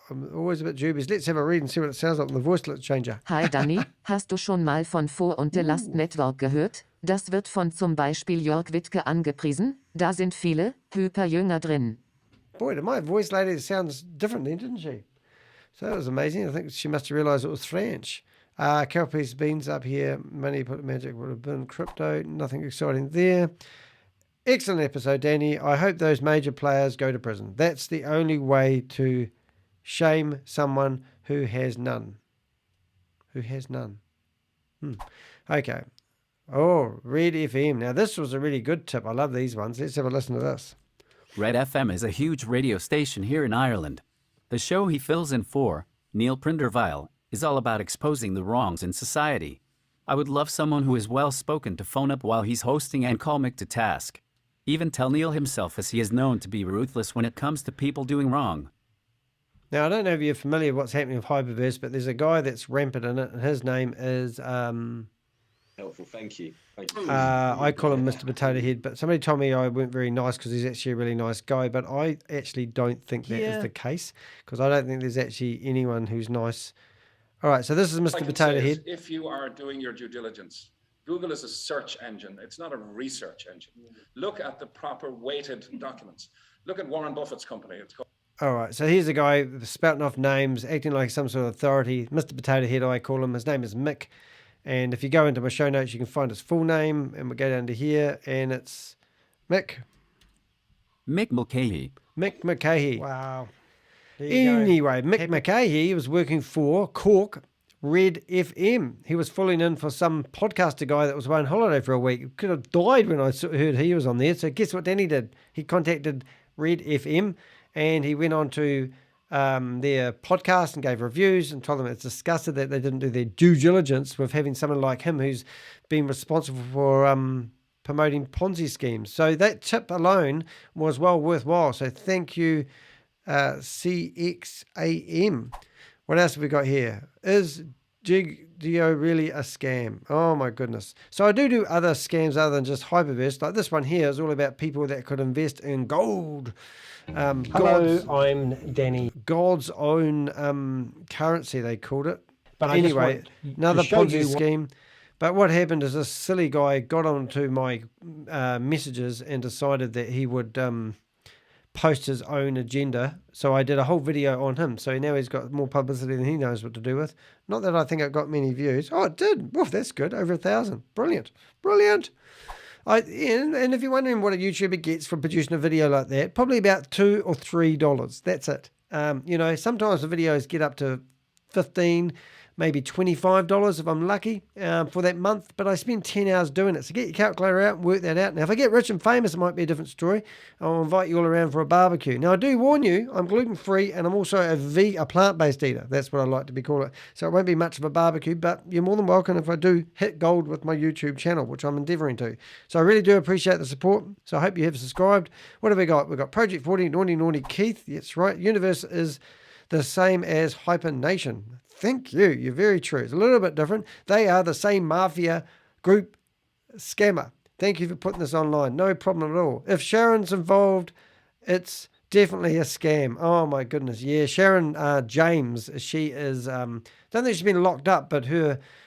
I'm always a bit dubious. Let's have a read and see what it sounds like on the voice changer. Hi Danny, hast du schon mal von Vor- und der Last Network gehört? Das wird von zum Beispiel Jörg Wittke angepriesen. Da sind viele Hyperjünger drin. Boy, did my voice lady sounds different then, didn't she? So that was amazing. I think she must have realised it was French. Kelpie's beans up here. Money put magic would have been crypto. Nothing exciting there. Excellent episode, Danny. I hope those major players go to prison. That's the only way to shame someone who has none. Who has none. Okay. Oh, Red FM. Now, this was a really good tip. I love these ones. Let's have a listen to this. Red FM is a huge radio station here in Ireland. The show he fills in for, Neil Prinderville, is all about exposing the wrongs in society. I would love someone who is well-spoken to phone up while he's hosting and call Mick to task. Even tell Neil himself, as he is known to be ruthless when it comes to people doing wrong. Now, I don't know if you're familiar with what's happening with Hyperverse, but there's a guy that's rampant in it, and his name is... Helpful, thank you. I call him Mr. Potato Head, but somebody told me I weren't very nice because he's actually a really nice guy, but I actually don't think that is the case, because I don't think there's actually anyone who's nice. All right, so this is Mr. Potato Head. If you are doing your due diligence, Google is a search engine. It's not a research engine. Look at the proper weighted documents. Look at Warren Buffett's company. It's called... All right, so here's a guy spouting off names, acting like some sort of authority. Mr. Potato Head, I call him. His name is Mick. And if you go into my show notes, you can find his full name, and we'll go down to here, and it's Mick Mulcahy. Mick McCahey. Wow. Anyway, Mick McCahey was working for Cork Red FM. He was filling in for some podcaster guy that was away on holiday for a week. Could have died when I heard he was on there. So guess what Danny did? He contacted Red FM, and he went on to their podcast and gave reviews and told them it's disgusted that they didn't do their due diligence with having someone like him who's been responsible for promoting Ponzi schemes. So that tip alone was well worthwhile. So thank you, CXAM. What else have we got here? Is Geo really a scam? Oh my goodness. So I do other scams other than just Hyperverse. Like this one here is all about people that could invest in gold. Hello, I'm Danny. God's own currency, they called it. But anyway, another Ponzi scheme. But what happened is this silly guy got onto my messages and decided that he would post his own agenda. So I did a whole video on him. So now he's got more publicity than he knows what to do with. Not that I think it got many views. Oh, it did. Woof, that's good. Over 1,000. Brilliant. Brilliant. And if you're wondering what a YouTuber gets for producing a video like that, probably about $2 or $3. That's it. You know, sometimes the videos get up to 15, maybe $25 if I'm lucky for that month, but I spend 10 hours doing it. So get your calculator out and work that out. Now, if I get rich and famous, it might be a different story. I'll invite you all around for a barbecue. Now, I do warn you, I'm gluten-free and I'm also a plant-based eater. That's what I like to be called. So it won't be much of a barbecue, but you're more than welcome if I do hit gold with my YouTube channel, which I'm endeavoring to. So I really do appreciate the support. So I hope you have subscribed. What have we got? We've got Project 40, Naughty Keith. That's right. Universe is the same as Hyper Nation. Thank you. You're very true. It's a little bit different. They are the same mafia group scammer. Thank you for putting this online. No problem at all. If Sharon's involved, it's definitely a scam. Oh my goodness. Yeah, Sharon James. She is. Don't think she's been locked up, but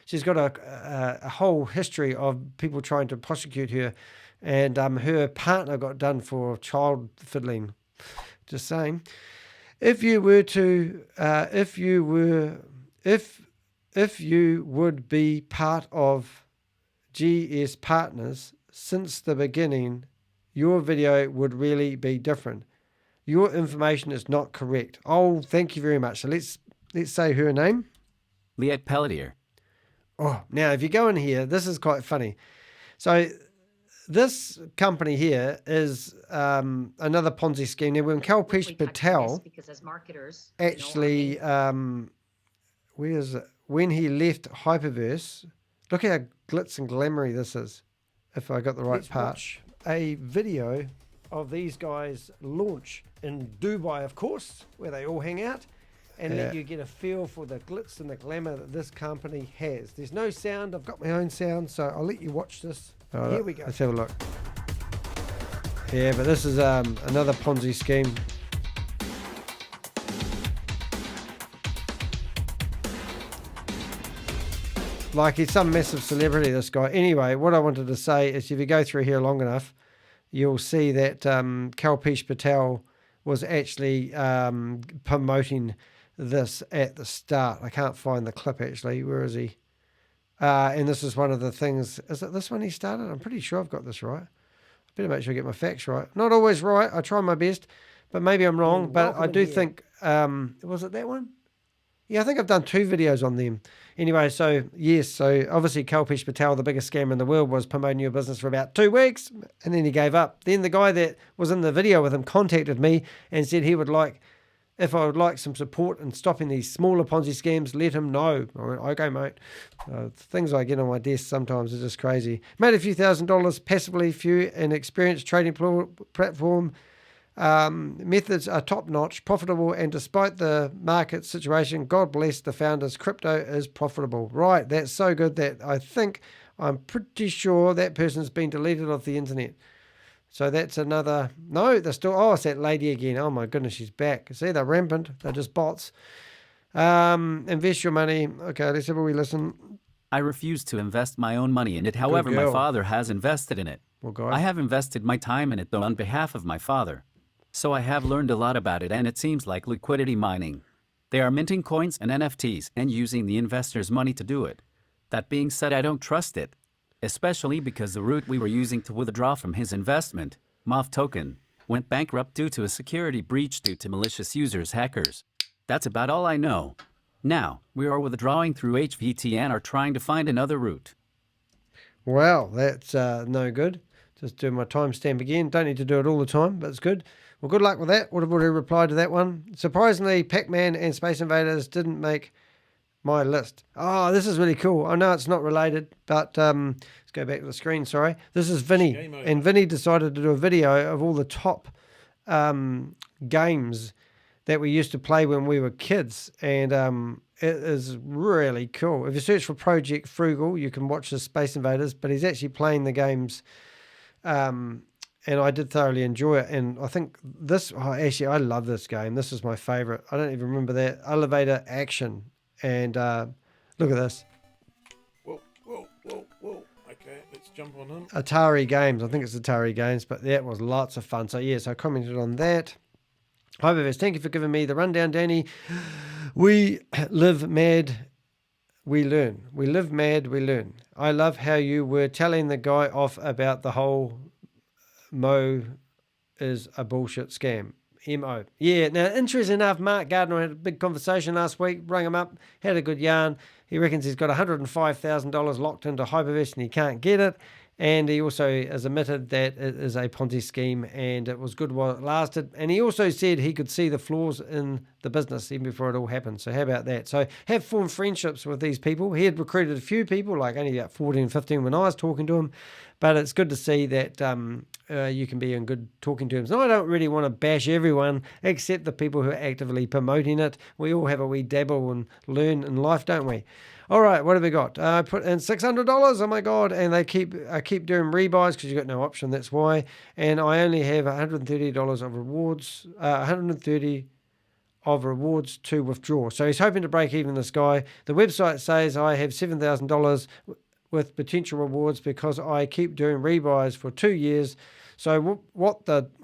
she's got a whole history of people trying to prosecute her, and her partner got done for child fiddling. Just saying. If you would be part of GS Partners since the beginning, your video would really be different. Your information is not correct. Oh, thank you very much. So let's say her name. Liette Pelletier. Oh, now if you go in here, this is quite funny. So this company here is another Ponzi scheme. Now, when Kalpesh Patel actually, where is it? When he left Hyperverse, look how glitz and glamoury this is, if I got the right part. Watch a video of these guys launch in Dubai, of course, where they all hang out, and let you get a feel for the glitz and the glamour that this company has. There's no sound. I've got my own sound, so I'll let you watch this. Right, here we go. Let's have a look. Yeah, but this is another Ponzi scheme. Like, he's some massive celebrity, this guy. Anyway, what I wanted to say is if you go through here long enough, you'll see that Kalpesh Patel was actually promoting this at the start. I can't find the clip, actually. Where is he? And this is one of the things. Is it this one he started? I'm pretty sure I've got this right. I better make sure I get my facts right. Not always right. I try my best, but maybe I'm wrong. But I do think, was it that one? Yeah, I think I've done 2 videos on them. Anyway, so yes, so obviously Kalpesh Patel, the biggest scammer in the world, was promoting your business for about 2 weeks, and then he gave up. Then the guy that was in the video with him contacted me and said he would like, if I would like some support in stopping these smaller Ponzi scams, let him know. I went, okay, mate. Things I get on my desk sometimes are just crazy. Made a few $1,000s passively, few inexperienced trading platform. Methods are top-notch, profitable, and despite the market situation, God bless the founders, crypto is profitable. Right, that's so good that I'm pretty sure that person's been deleted off the internet. So that's another, no, they're still, oh, it's that lady again. Oh my goodness, she's back. See, they're rampant. They're just bots. Invest your money. Okay, let's have a wee listen. I refuse to invest my own money in it. However, my father has invested in it. Well, guys. I have invested my time in it, though, on behalf of my father. So I have learned a lot about it, and it seems like liquidity mining. They are minting coins and NFTs and using the investors' money to do it. That being said, I don't trust it, especially because the route we were using to withdraw from his investment, MOV token, went bankrupt due to a security breach due to malicious users, hackers. That's about all I know. Now, we are withdrawing through HVT and are trying to find another route. Well, that's no good. Just do my timestamp again. Don't need to do it all the time, but it's good. Well, good luck with that. Would have already replied to that one. Surprisingly, Pac-Man and Space Invaders didn't make my list. Oh, this is really cool. I know it's not related, but let's go back to the screen, sorry. This is Vinny, and Vinny decided to do a video of all the top games that we used to play when we were kids, and it is really cool. If you search for Project Frugal, you can watch the Space Invaders, but he's actually playing the games, and and I did thoroughly enjoy it. And I think this, actually, I love this game. This is my favorite. I don't even remember that. Elevator Action. And look at this. Whoa. Okay, let's jump on in. Atari Games. I think it's Atari Games, but that was lots of fun. So, yes, I commented on that. However, thank you for giving me the rundown, Danny. We live mad, we learn. We live mad, we learn. I love how you were telling the guy off about the whole Mo is a bullshit scam. MO. Yeah, now, interesting enough, Mark Gardner had a big conversation last week, rang him up, had a good yarn. He reckons he's got $105,000 locked into Hyperverse and he can't get it. And he also has admitted that it is a Ponzi scheme and it was good while it lasted. And he also said he could see the flaws in the business even before it all happened. So how about that? So have formed friendships with these people. He had recruited a few people, like only about 14, 15 when I was talking to him. But it's good to see that you can be in good talking terms. And I don't really want to bash everyone except the people who are actively promoting it. We all have a wee dabble and learn in life, don't we? All right, what have we got? I put in $600. Oh my God! And I keep doing rebuys because you got no option. That's why. And I only have $130 of rewards. 130 of rewards to withdraw. So he's hoping to break even. This guy. The website says I have $7,000 with potential rewards because I keep doing rebuys for 2 years. So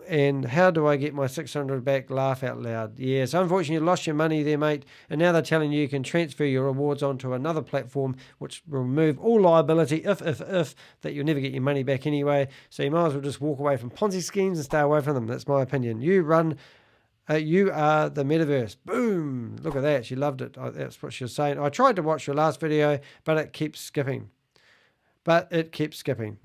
and how do I get my 600 back? Laugh out loud. Yeah, so unfortunately you lost your money there, mate. And now they're telling you can transfer your rewards onto another platform, which will remove all liability if that you'll never get your money back anyway. So you might as well just walk away from Ponzi schemes and stay away from them. That's my opinion. You are the metaverse. Boom. Look at that. She loved it. That's what she was saying. I tried to watch your last video, but it keeps skipping.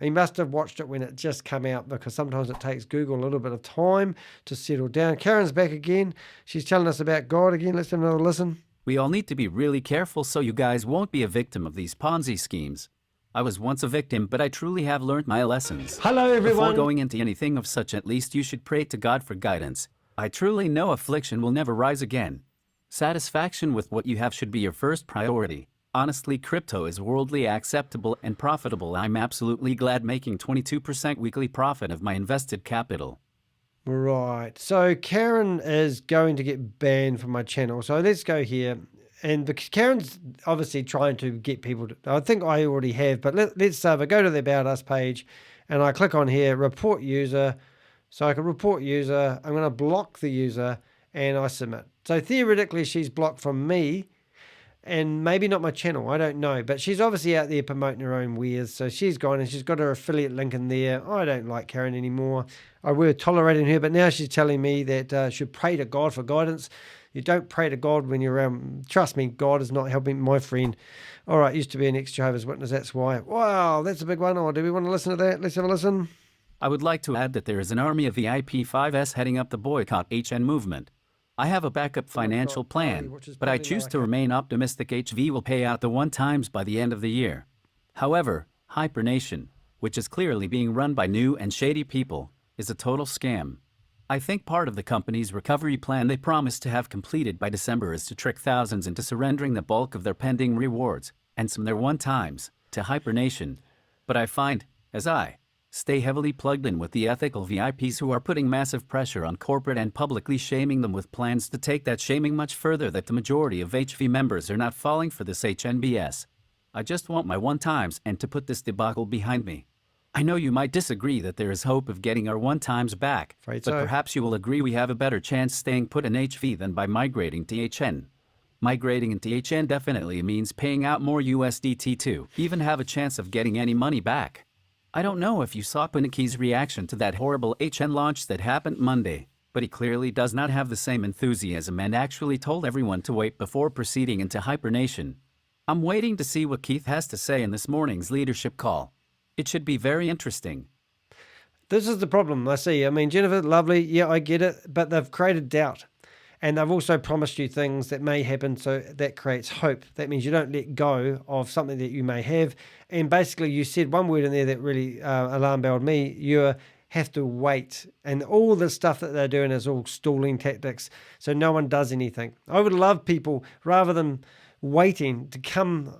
He must have watched it when it just came out because sometimes it takes Google a little bit of time to settle down. Karen's back again. She's telling us about God again. Let's have another listen. We all need to be really careful so you guys won't be a victim of these Ponzi schemes. I was once a victim, but I truly have learned my lessons. Hello, everyone. Before going into anything of such, at least you should pray to God for guidance. I truly know affliction will never rise again. Satisfaction with what you have should be your first priority. Honestly, crypto is worldly acceptable and profitable. I'm absolutely glad making 22% weekly profit of my invested capital. Right. So Karen is going to get banned from my channel. So let's go here. And because Karen's obviously trying to get people to, I think I already have, but let's if I go to the About Us page and I click on here, report user. So I can report user. I'm going to block the user and I submit. So theoretically, she's blocked from me. And maybe not my channel, I don't know. But she's obviously out there promoting her own wares. So she's gone and she's got her affiliate link in there. I don't like Karen anymore. I were tolerating her, but now she's telling me that I should pray to God for guidance. You don't pray to God when you're around. Trust me, God is not helping my friend. All right, used to be an ex-Jehovah's Witness, that's why. Wow, that's a big one. Oh, do we want to listen to that? Let's have a listen. I would like to add that there is an army of VIP5S heading up the boycott HN movement. I have a backup financial plan, but I choose to remain optimistic HV will pay out the 1x by the end of the year. However, Hypernation, which is clearly being run by new and shady people, is a total scam. I think part of the company's recovery plan they promised to have completed by December is to trick thousands into surrendering the bulk of their pending rewards, and some their 1x, to Hypernation. But I find, as I stay heavily plugged in with the ethical VIPs who are putting massive pressure on corporate and publicly shaming them with plans to take that shaming much further, that the majority of HV members are not falling for this HNBS. I just want my 1x and to put this debacle behind me. I know you might disagree that there is hope of getting our 1x back, but perhaps you will agree we have a better chance staying put in HV than by migrating to HN. Migrating into HN definitely means paying out more USDT to even have a chance of getting any money back. I don't know if you saw Paniki's reaction to that horrible HN launch that happened Monday, but he clearly does not have the same enthusiasm and actually told everyone to wait before proceeding into Hypernation. I'm waiting to see what Keith has to say in this morning's leadership call. It should be very interesting. This is the problem I see. I mean, Jennifer, lovely, yeah, I get it, but they've created doubt. And they've also promised you things that may happen, so that creates hope. That means you don't let go of something that you may have. And basically, you said one word in there that really alarm-belled me. You're have to wait. And all the stuff that they're doing is all stalling tactics, so no one does anything. I would love people, rather than waiting, to come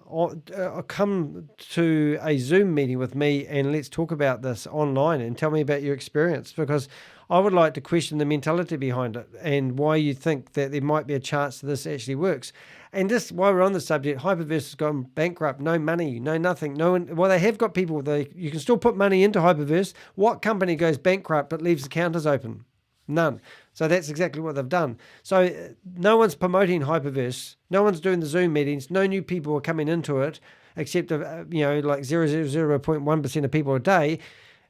to a Zoom meeting with me and let's talk about this online and tell me about your experience, because I would like to question the mentality behind it and why you think that there might be a chance that this actually works. And just while we're on the subject, Hyperverse has gone bankrupt, no money, no nothing, no one. Well, they have got people. You can still put money into Hyperverse. What company goes bankrupt but leaves the counters open? None. So that's exactly what they've done. So no one's promoting Hyperverse. No one's doing the Zoom meetings. No new people are coming into it, except like 0.1% of people a day.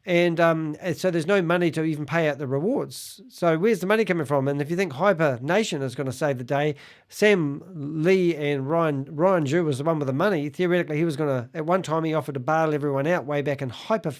And so there's no money to even pay out the rewards. So where's the money coming from? And if you think Hyper Nation is going to save the day, Sam Lee and Ryan Zhu was the one with the money. Theoretically, he was going to, at one time, he offered to bail everyone out way back in Hyper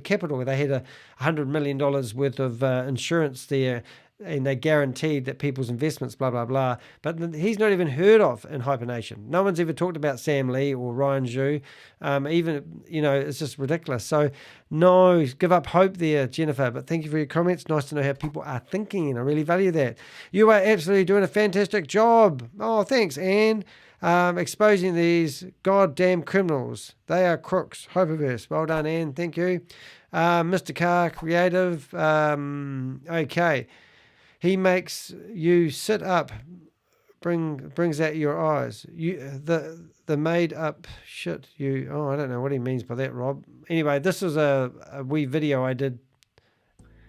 Capital, where they had $100 million worth of insurance there, and they guaranteed that people's investments, blah, blah, blah. But he's not even heard of in Hypernation. No one's ever talked about Sam Lee or Ryan Zhu. It's just ridiculous. So, no, give up hope there, Jennifer. But thank you for your comments. Nice to know how people are thinking, and I really value that. You are absolutely doing a fantastic job. Oh, thanks, Anne. Exposing these goddamn criminals. They are crooks. Hyperverse. Well done, Anne. Thank you. Mr. Carr, creative. Okay. He makes you sit up, brings out your eyes. The made up shit. I don't know what he means by that, Rob. Anyway, this is a wee video I did.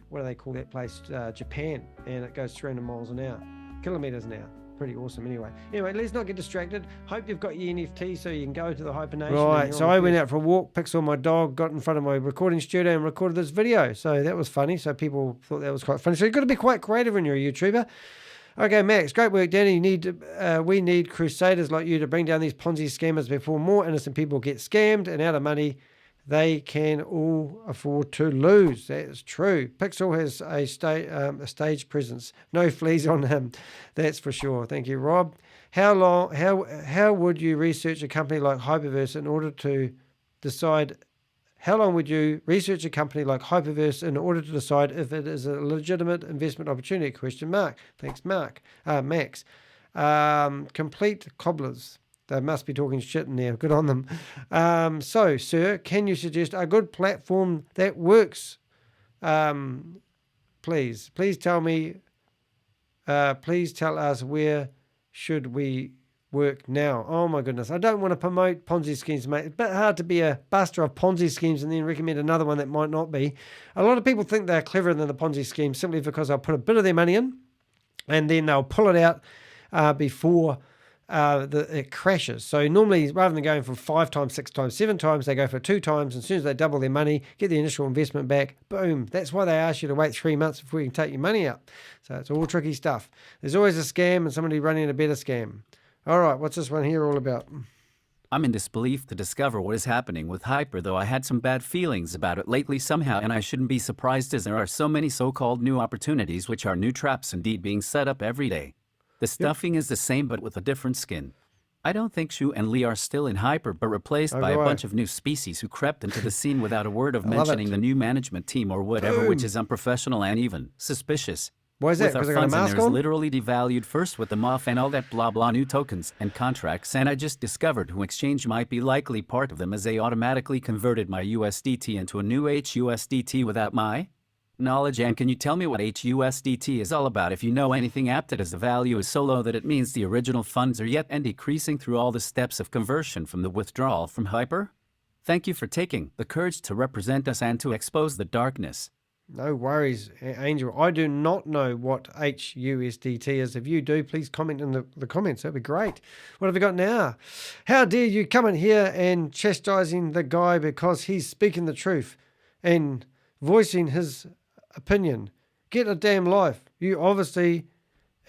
What do they call that place? Japan, and it goes 300 miles an hour, kilometers an hour. Pretty awesome. Anyway, let's not get distracted. Hope you've got your NFT so you can go to the Hypernation. Right. So I went out for a walk, Pixel, my dog, got in front of my recording studio and recorded this video. So that was funny. So people thought that was quite funny. So you've got to be quite creative when you're a YouTuber. Okay, Max, great work, Danny. We need crusaders like you to bring down these Ponzi scammers before more innocent people get scammed and out of money they can all afford to lose. That's true. Pixel has a stage presence. No fleas on him. That's for sure. Thank you, Rob. How would you research a company like Hyperverse in order to decide? How long would you research a company like Hyperverse in order to decide if it is a legitimate investment opportunity? Question mark. Thanks, Max. Complete cobblers. They must be talking shit in there. Good on them. So, sir, can you suggest a good platform that works? Please tell me. Please tell us where should we work now. Oh my goodness. I don't want to promote Ponzi schemes, mate. It's a bit hard to be a buster of Ponzi schemes and then recommend another one that might not be. A lot of people think they're cleverer than the Ponzi scheme simply because they'll put a bit of their money in and then they'll pull it out before it crashes. So normally, rather than going for 5 times, 6 times, 7 times, they go for 2 times. And as soon as they double their money, get the initial investment back, boom. That's why they ask you to wait 3 months before you can take your money out. So it's all tricky stuff. There's always a scam and somebody running a better scam. All right, what's this one here all about? I'm in disbelief to discover what is happening with Hyper, though I had some bad feelings about it lately somehow, and I shouldn't be surprised as there are so many so-called new opportunities which are new traps indeed being set up every day. The stuffing is the same but with a different skin. I don't think Shu and Lee are still in Hyper but replaced by a bunch of new species who crept into the scene without a word of mentioning the new management team or whatever, which is unprofessional and even suspicious. Why is that? With our funds in there is literally devalued first with the MOF and all that blah blah new tokens and contracts, and I just discovered who exchange might be likely part of them as they automatically converted my USDT into a new HUSDT without my knowledge. And can you tell me what HUSDT is all about? If you know anything apt it as the value is so low that it means the original funds are yet and decreasing through all the steps of conversion from the withdrawal from Hyper? Thank you for taking the courage to represent us and to expose the darkness. No worries, Angel. I do not know what HUSDT is. If you do, please comment in the comments. That'd be great. What have we got now? How dare you come in here and chastising the guy because he's speaking the truth and voicing his opinion. Get a damn life. You obviously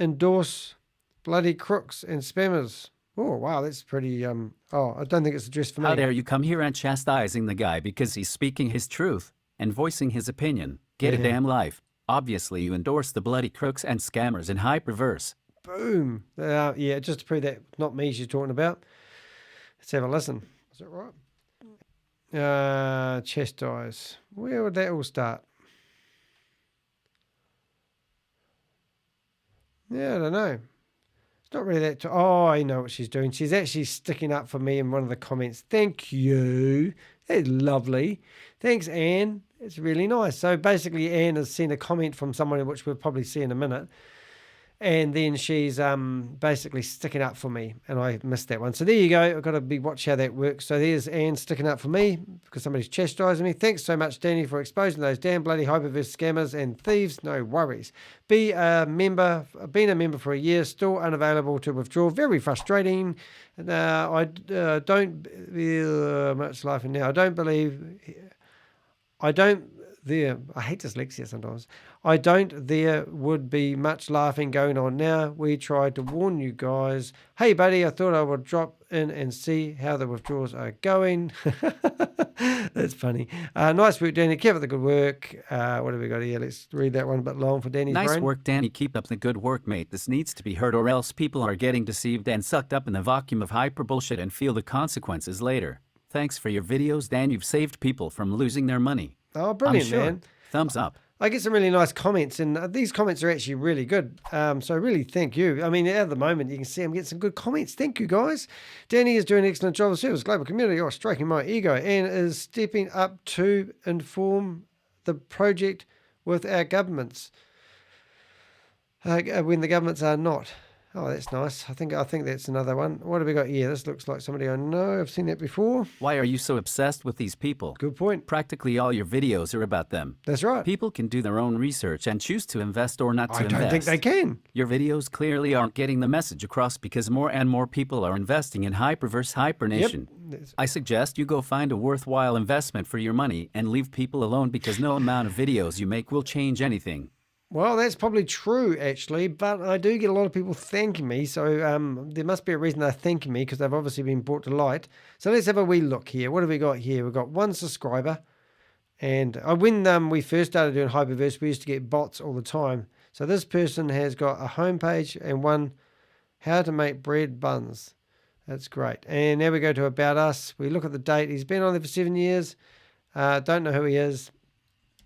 endorse bloody crooks and spammers. Oh, wow, that's pretty, I don't think it's addressed for me. How dare you come here and chastising the guy because he's speaking his truth and voicing his opinion. Get a damn life. Obviously, you endorse the bloody crooks and scammers in Hyperverse. Boom. Yeah, just to prove that not me she's talking about. Let's have a listen. Is that right? Chastise. Where would that all start? Yeah, I don't know. It's not really that. Oh, I know what she's doing. She's actually sticking up for me in one of the comments. Thank you. That's lovely. Thanks, Anne. It's really nice. So basically, Anne has seen a comment from someone, which we'll probably see in a minute. And then she's basically sticking up for me, and I missed that one. So there you go. I've got to watch how that works. So there's Anne sticking up for me because somebody's chastising me. Thanks so much, Danny, for exposing those damn bloody hyperverse scammers and thieves. No worries. Being a member for a year, still unavailable to withdraw. Very frustrating. I don't much laughing now. I hate dyslexia sometimes. There would be much laughing going on now. We tried to warn you guys. Hey, buddy, I thought I would drop in and see how the withdrawals are going. That's funny. Nice work, Danny. Keep up the good work. What have we got here? Let's read that one a bit long for Danny's brain. Nice work, Danny. Keep up the good work, mate. This needs to be heard, or else people are getting deceived and sucked up in the vacuum of hyper bullshit and feel the consequences later. Thanks for your videos, Dan. You've saved people from losing their money. Oh, brilliant, man. Thumbs up. I get some really nice comments, and these comments are actually really good. So really thank you. I mean, at the moment, you can see I'm getting some good comments. Thank you, guys. Danny is doing an excellent job of service global community. You're striking my ego and is stepping up to inform the project with our governments when the governments are not. Oh, that's nice. I think that's another one. What have we got here? This looks like somebody I know. I've seen that before. Why are you so obsessed with these people? Good point. Practically all your videos are about them. That's right. People can do their own research and choose to invest or not to invest. I don't think they can. Your videos clearly aren't getting the message across because more and more people are investing in hyperverse hypernation. Yep. I suggest you go find a worthwhile investment for your money and leave people alone because no amount of videos you make will change anything. Well, that's probably true, actually, but I do get a lot of people thanking me, so there must be a reason they're thanking me because they've obviously been brought to light. So let's have a wee look here. What have we got here? We've got one subscriber, and when we first started doing Hyperverse, we used to get bots all the time. So this person has got a homepage and one, how to make bread buns. That's great. And now we go to About Us. We look at the date. He's been on there for 7 years. Don't know who he is.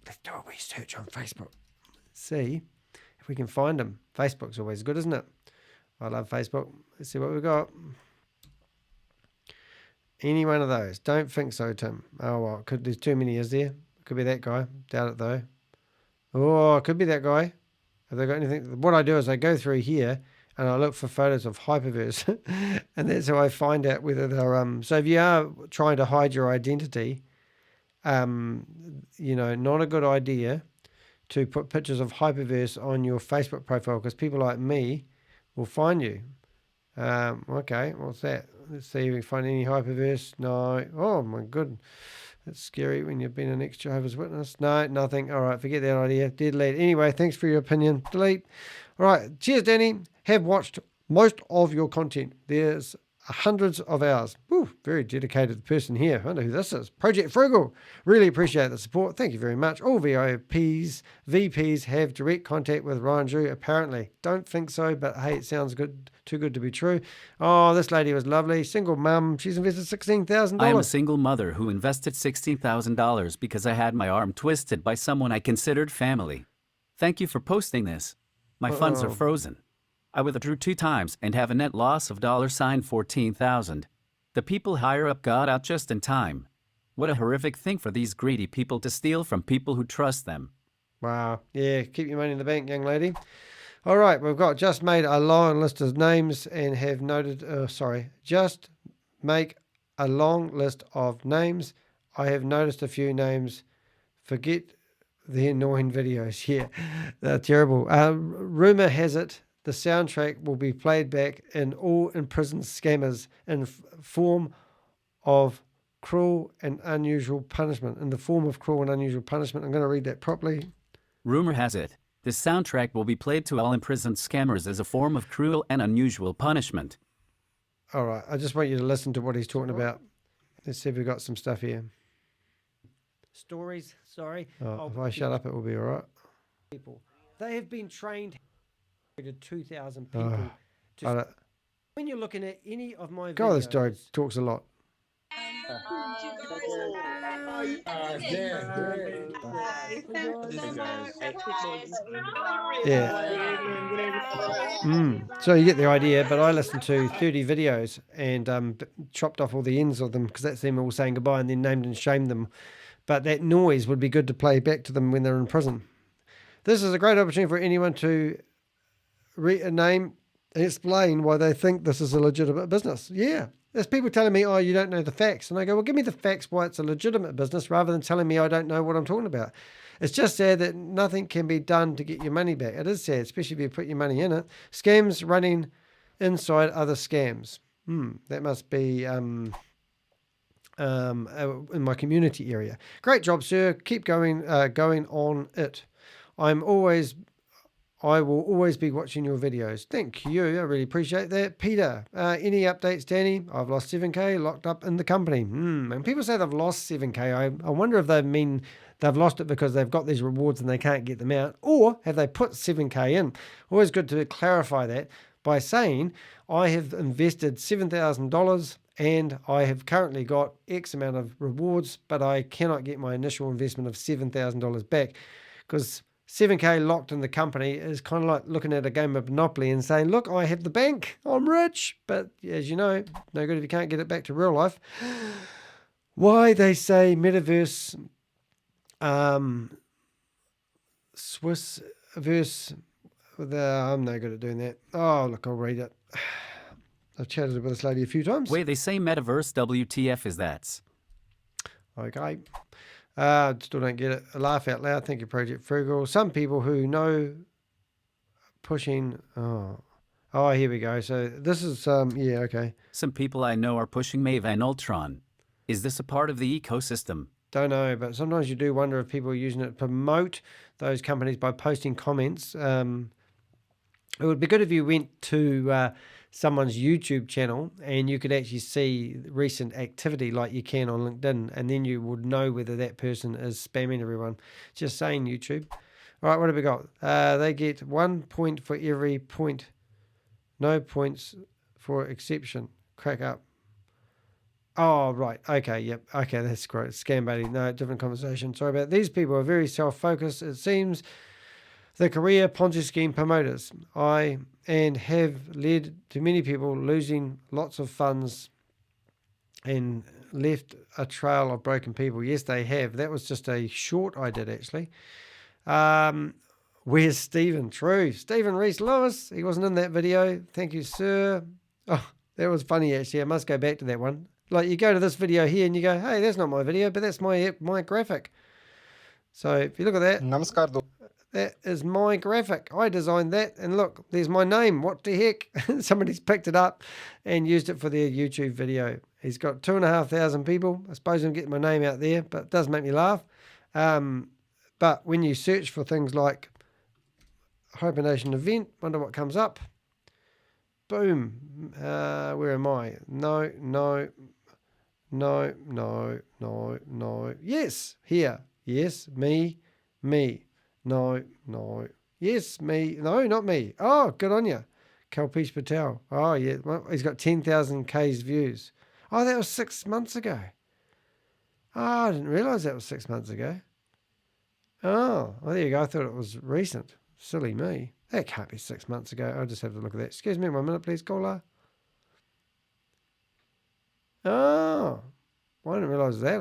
Let's do a wee search on Facebook. See if we can find him. Facebook's always good, isn't it? I love Facebook. Let's see what we've got. Any one of those? Don't think so, Tim. Oh, well, there's too many, is there? Could be that guy. Doubt it, though. Oh, it could be that guy. Have they got anything? What I do is I go through here and I look for photos of Hyperverse. And that's how I find out whether they're... So if you are trying to hide your identity, not a good idea to put pictures of Hyperverse on your Facebook profile because people like me will find you. Okay, what's that? Let's see if we can find any Hyperverse. No. Oh, my goodness. That's scary when you've been an ex-Jehovah's Witness. No, nothing. All right, forget that idea. Dead lead. Anyway, thanks for your opinion. Delete. All right, cheers, Danny. Have watched most of your content. There's hundreds of hours. Woo, very dedicated person here. I wonder who this is. Project Frugal. Really appreciate the support. Thank you very much. All VPs have direct contact with Ryan Drew, apparently. Don't think so, but hey, it sounds good. Too good to be true. Oh, this lady was lovely. Single mum. She's invested $16,000. I am a single mother who invested $16,000 because I had my arm twisted by someone I considered family. Thank you for posting this. My funds are frozen. I withdrew 2 times and have a net loss of $14,000. The people higher up got out just in time. What a horrific thing for these greedy people to steal from people who trust them. Wow. Yeah, keep your money in the bank, young lady. All right, we've got just made a long list of names and have noted... just make a long list of names. I have noticed a few names. Forget the annoying videos. Yeah, they're terrible. Rumor has it the soundtrack will be played back in all imprisoned scammers in form of cruel and unusual punishment. In the form of cruel and unusual punishment. I'm going to read that properly. Rumor has it, this soundtrack will be played to all imprisoned scammers as a form of cruel and unusual punishment. All right, I just want you to listen to what he's talking about. Let's see if we've got some stuff here. Stories, sorry. If I shut up, it will be all right. People. They have been trained... 2,000 people. When you're looking at any of my videos... God, this dog talks a lot. So you get the idea, but I listened to 30 videos and chopped off all the ends of them because that's them all saying goodbye and then named and shamed them. But that noise would be good to play back to them when they're in prison. This is a great opportunity for anyone to name and explain why they think this is a legitimate business. Yeah. There's people telling me, oh, you don't know the facts. And I go, well, give me the facts why it's a legitimate business rather than telling me I don't know what I'm talking about. It's just sad that nothing can be done to get your money back. It is sad, especially if you put your money in it. Scams running inside other scams. That must be in my community area. Great job, sir. Keep going on it. I will always be watching your videos. Thank you. I really appreciate that. Peter, any updates, Danny? I've lost 7K locked up in the company. And people say they've lost 7K. I wonder if they mean they've lost it because they've got these rewards and they can't get them out, or have they put 7K in? Always good to clarify that by saying I have invested $7,000 and I have currently got X amount of rewards, but I cannot get my initial investment of $7,000 back because 7K locked in the company is kind of like looking at a game of Monopoly and saying, look, I have the bank, I'm rich. But as you know, no good if you can't get it back to real life. Why they say metaverse, Swiss verse, I'm no good at doing that. Oh, look, I'll read it. I've chatted with this lady a few times. Wait, they say metaverse, WTF is that? Okay. Still don't get it. A laugh out loud. Thank you, Project Frugal. Some people who know pushing. Oh, here we go. So this is yeah, okay. Some people I know are pushing Maeve and Ultron. Is this a part of the ecosystem? Don't know, but sometimes you do wonder if people are using it to promote those companies by posting comments. It would be good if you went to someone's YouTube channel and you could actually see recent activity like you can on LinkedIn, and then you would know whether that person is spamming everyone. Just saying, YouTube. All right, what have we got? They get 1 point for every point. No points for exception. Crack up. Oh, right. Okay, yep. Okay, that's great. Scam baiting. No, different conversation. Sorry about that. These people are very self-focused. It seems the career Ponzi scheme promoters and have led to many people losing lots of funds and left a trail of broken people. Yes, they have. That was just a short I did, actually. Where's Stephen? True. Stephen Rees-Lewis. He wasn't in that video. Thank you, sir. Oh, that was funny, actually. I must go back to that one. Like, you go to this video here and you go, hey, that's not my video, but that's my graphic. So if you look at that. Namaskar. That is my graphic. I designed that, and look, there's my name. What the heck? Somebody's picked it up and used it for their YouTube video. He's got 2,500 people. I suppose I'm getting my name out there, but it does make me laugh. But when you search for things like Hibernation event, wonder what comes up. Boom. Where am I? No. Yes, here. Yes, me. No. Yes, me. No, not me. Oh, good on you. Kalpesh Patel. Oh, yeah. Well, he's got 10,000 Ks views. Oh, that was 6 months ago. Oh, I didn't realise that was 6 months ago. Oh, well, there you go. I thought it was recent. Silly me. That can't be 6 months ago. I'll just have to look at that. Excuse me 1 minute, please, caller. Oh, well, I didn't realise that.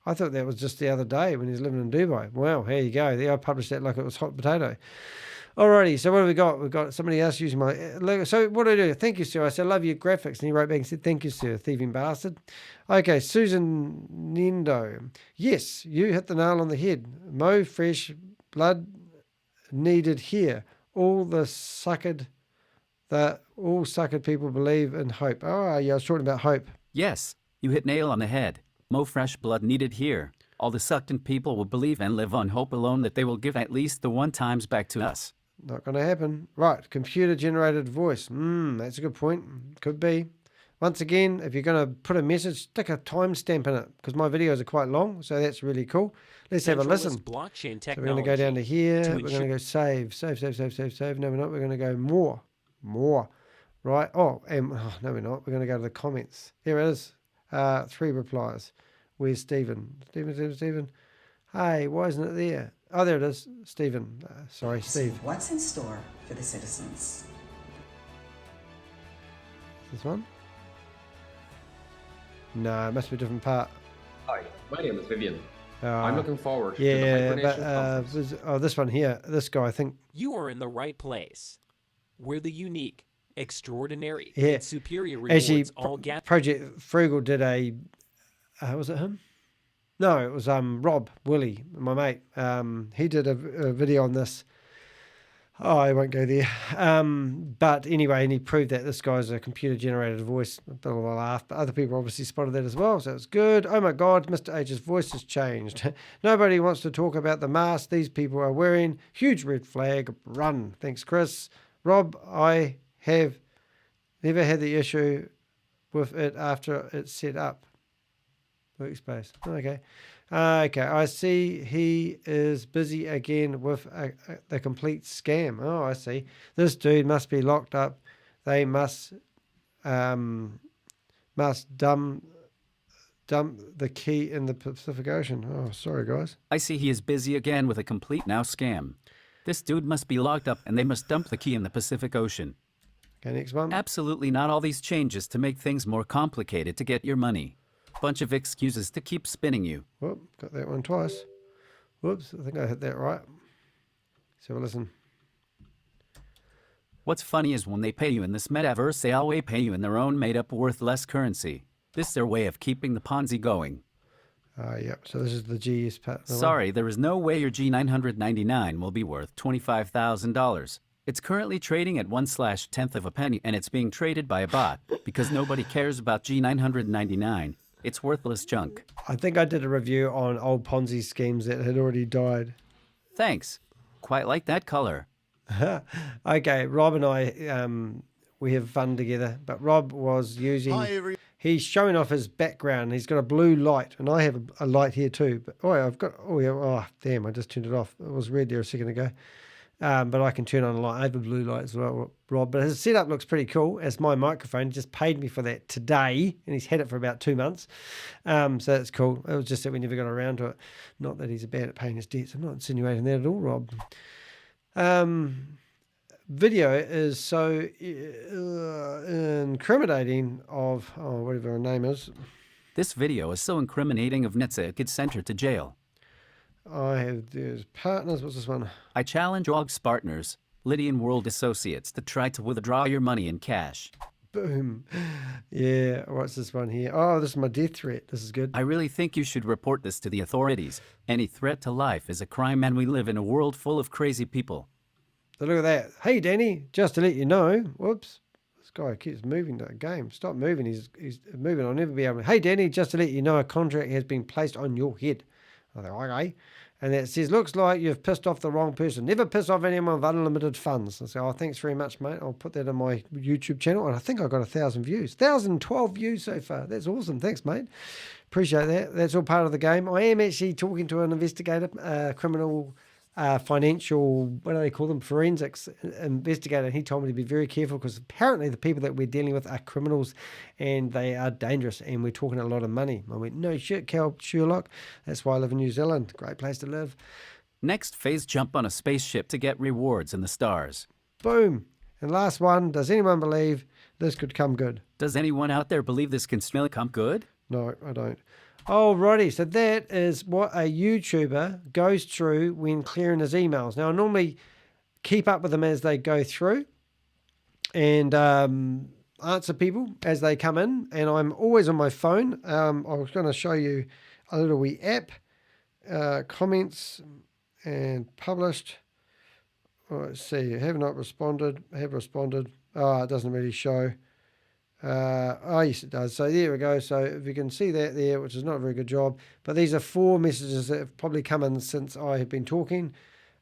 I thought that was just the other day when he was living in Dubai. Well, here you go. There, I published that like it was hot potato. Alrighty, so what have we got? We've got somebody else using my... So what do I do? Thank you, sir. I said, I love your graphics. And he wrote back and said, thank you, sir, thieving bastard. Okay, Susan Nindo. Yes, you hit the nail on the head. Mo fresh blood needed here. All suckered people believe in hope. Oh, yeah, I was talking about hope. Yes, you hit nail on the head. Mo fresh blood needed here. All the sucked-in people will believe and live on hope alone that they will give at least the 1 times back to us. Not going to happen. Right, computer-generated voice. That's a good point. Could be. Once again, if you're going to put a message, stick a timestamp in it, because my videos are quite long, so that's really cool. Let's have a listen. Blockchain technology. So we're going to go down to here. We're going to go save. No, we're not. We're going to go more. Right. No, we're not. We're going to go to the comments. Here it is. 3 replies. Where's Stephen? Stephen. Hey, why isn't it there? Oh, there it is. Stephen. Sorry, Steve. What's in store for the citizens? This one? No, it must be a different part. Hi, my name is Vivian. Oh, I'm looking forward to the yeah, Hypernation but Conference. this one here. This guy, I think. You are in the right place. Where the unique, extraordinary, Yeah. and superior rewards Actually, all gather. Project Frugal did a. Was it him? No, it was Rob Willie, my mate. He did a video on this. Oh, I won't go there. But anyway, and he proved that this guy's a computer-generated voice. A bit of a laugh, but other people obviously spotted that as well, so it's good. Oh my God, Mr. H's voice has changed. Nobody wants to talk about the mask these people are wearing. Huge red flag. Run. Thanks, Chris. Rob, I have never had the issue with it after it's set up. Workspace. Okay. Okay, I see he is busy again with the complete scam. Oh, I see. This dude must be locked up. They must dump the key in the Pacific Ocean. Oh, sorry, guys. I see he is busy again with a complete now scam. This dude must be locked up and they must dump the key in the Pacific Ocean. Okay, next one. Absolutely not all these changes to make things more complicated to get your money. Bunch of excuses to keep spinning you. Whoop, got that one twice. Whoops, I think I hit that right. So listen. What's funny is when they pay you in this metaverse, they always pay you in their own made-up worthless currency. This is their way of keeping the Ponzi going. Yep, so this is the GS part. Sorry, there is no way your G999 will be worth $25,000. It's currently trading at 1/10th of a penny, and it's being traded by a bot because nobody cares about G999. It's worthless junk. I think I did a review on old Ponzi schemes that had already died. Thanks. Quite like that color. Okay, Rob and I, we have fun together, but Rob was using, he's showing off his background. He's got a blue light, and I have a light here too. But damn, I just turned it off. It was red there a second ago. But I can turn on a light. I have a blue light as well, Rob. But his setup looks pretty cool. As my microphone, he just paid me for that today, and he's had it for about 2 months. So that's cool. It was just that we never got around to it. Not that he's bad at paying his debts. I'm not insinuating that at all, Rob. Video is so incriminating of whatever her name is. This video is so incriminating of Netza it could send her to jail. There's partners. What's this one? I challenge all partners, Lydian World Associates, to try to withdraw your money in cash. Boom. Yeah, what's this one here? Oh, this is my death threat. This is good. I really think you should report this to the authorities. Any threat to life is a crime, and we live in a world full of crazy people. So look at that. Hey, Danny, just to let you know. Whoops. This guy keeps moving the game. Stop moving. He's moving. I'll never be able to. Hey, Danny, just to let you know, a contract has been placed on your head. I think, okay. And it says, looks like you've pissed off the wrong person. Never piss off anyone with unlimited funds. I say, oh, thanks very much, mate. I'll put that on my YouTube channel. And I think I got 1,000 views. 1,012 views so far. That's awesome. Thanks, mate. Appreciate that. That's all part of the game. I am actually talking to an investigator, criminal financial, what do they call them, forensics investigator. And he told me to be very careful because apparently the people that we're dealing with are criminals and they are dangerous and we're talking a lot of money. I went, no shit, Sherlock. That's why I live in New Zealand. Great place to live. Next phase, jump on a spaceship to get rewards in the stars. Boom. And last one, does anyone believe this could come good? Does anyone out there believe this can still come good? No, I don't. Alrighty, so that is what a YouTuber goes through when clearing his emails. Now, I normally keep up with them as they go through and answer people as they come in. And I'm always on my phone. I was going to show you a little wee app, comments and published. Let's see, have not responded, have responded. Oh, it doesn't really show. Oh, yes, it does. So there we go. So if you can see that there, which is not a very good job, but these are 4 messages that have probably come in since I have been talking.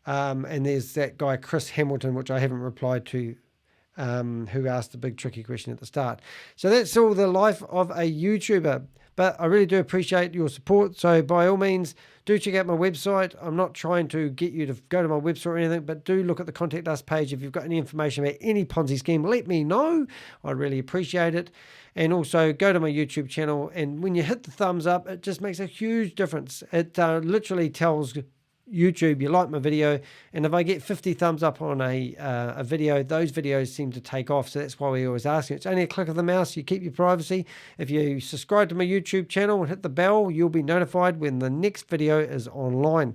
And there's that guy, Chris Hamilton, which I haven't replied to, who asked the big tricky question at the start. So that's all the life of a YouTuber. But I really do appreciate your support. So by all means, do check out my website. I'm not trying to get you to go to my website or anything, but do look at the Contact Us page. If you've got any information about any Ponzi scheme, let me know. I'd really appreciate it. And also go to my YouTube channel. And when you hit the thumbs up, it just makes a huge difference. It literally tells YouTube you like my video, and if I get 50 thumbs up on a video, those videos seem to take off. So that's why we always ask you. It's only a click of the mouse. You keep your privacy. If you subscribe to my YouTube channel and hit the bell, you'll be notified when the next video is online.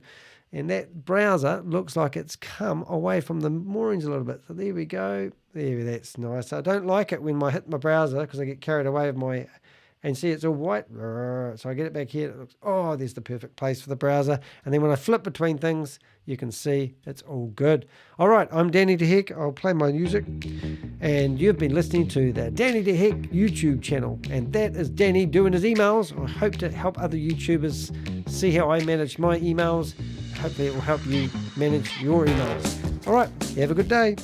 And that browser looks like it's come away from the moorings a little bit. So there we go. There, that's nice. I don't like it when I hit my browser because I get carried away with my... And see, it's all white. So I get it back here. It looks, oh, there's the perfect place for the browser. And then when I flip between things, you can see it's all good. All right, I'm Danny De Heck. I'll play my music. And you've been listening to the Danny De Heck YouTube channel. And that is Danny doing his emails. I hope to help other YouTubers see how I manage my emails. Hopefully it will help you manage your emails. All right, you have a good day.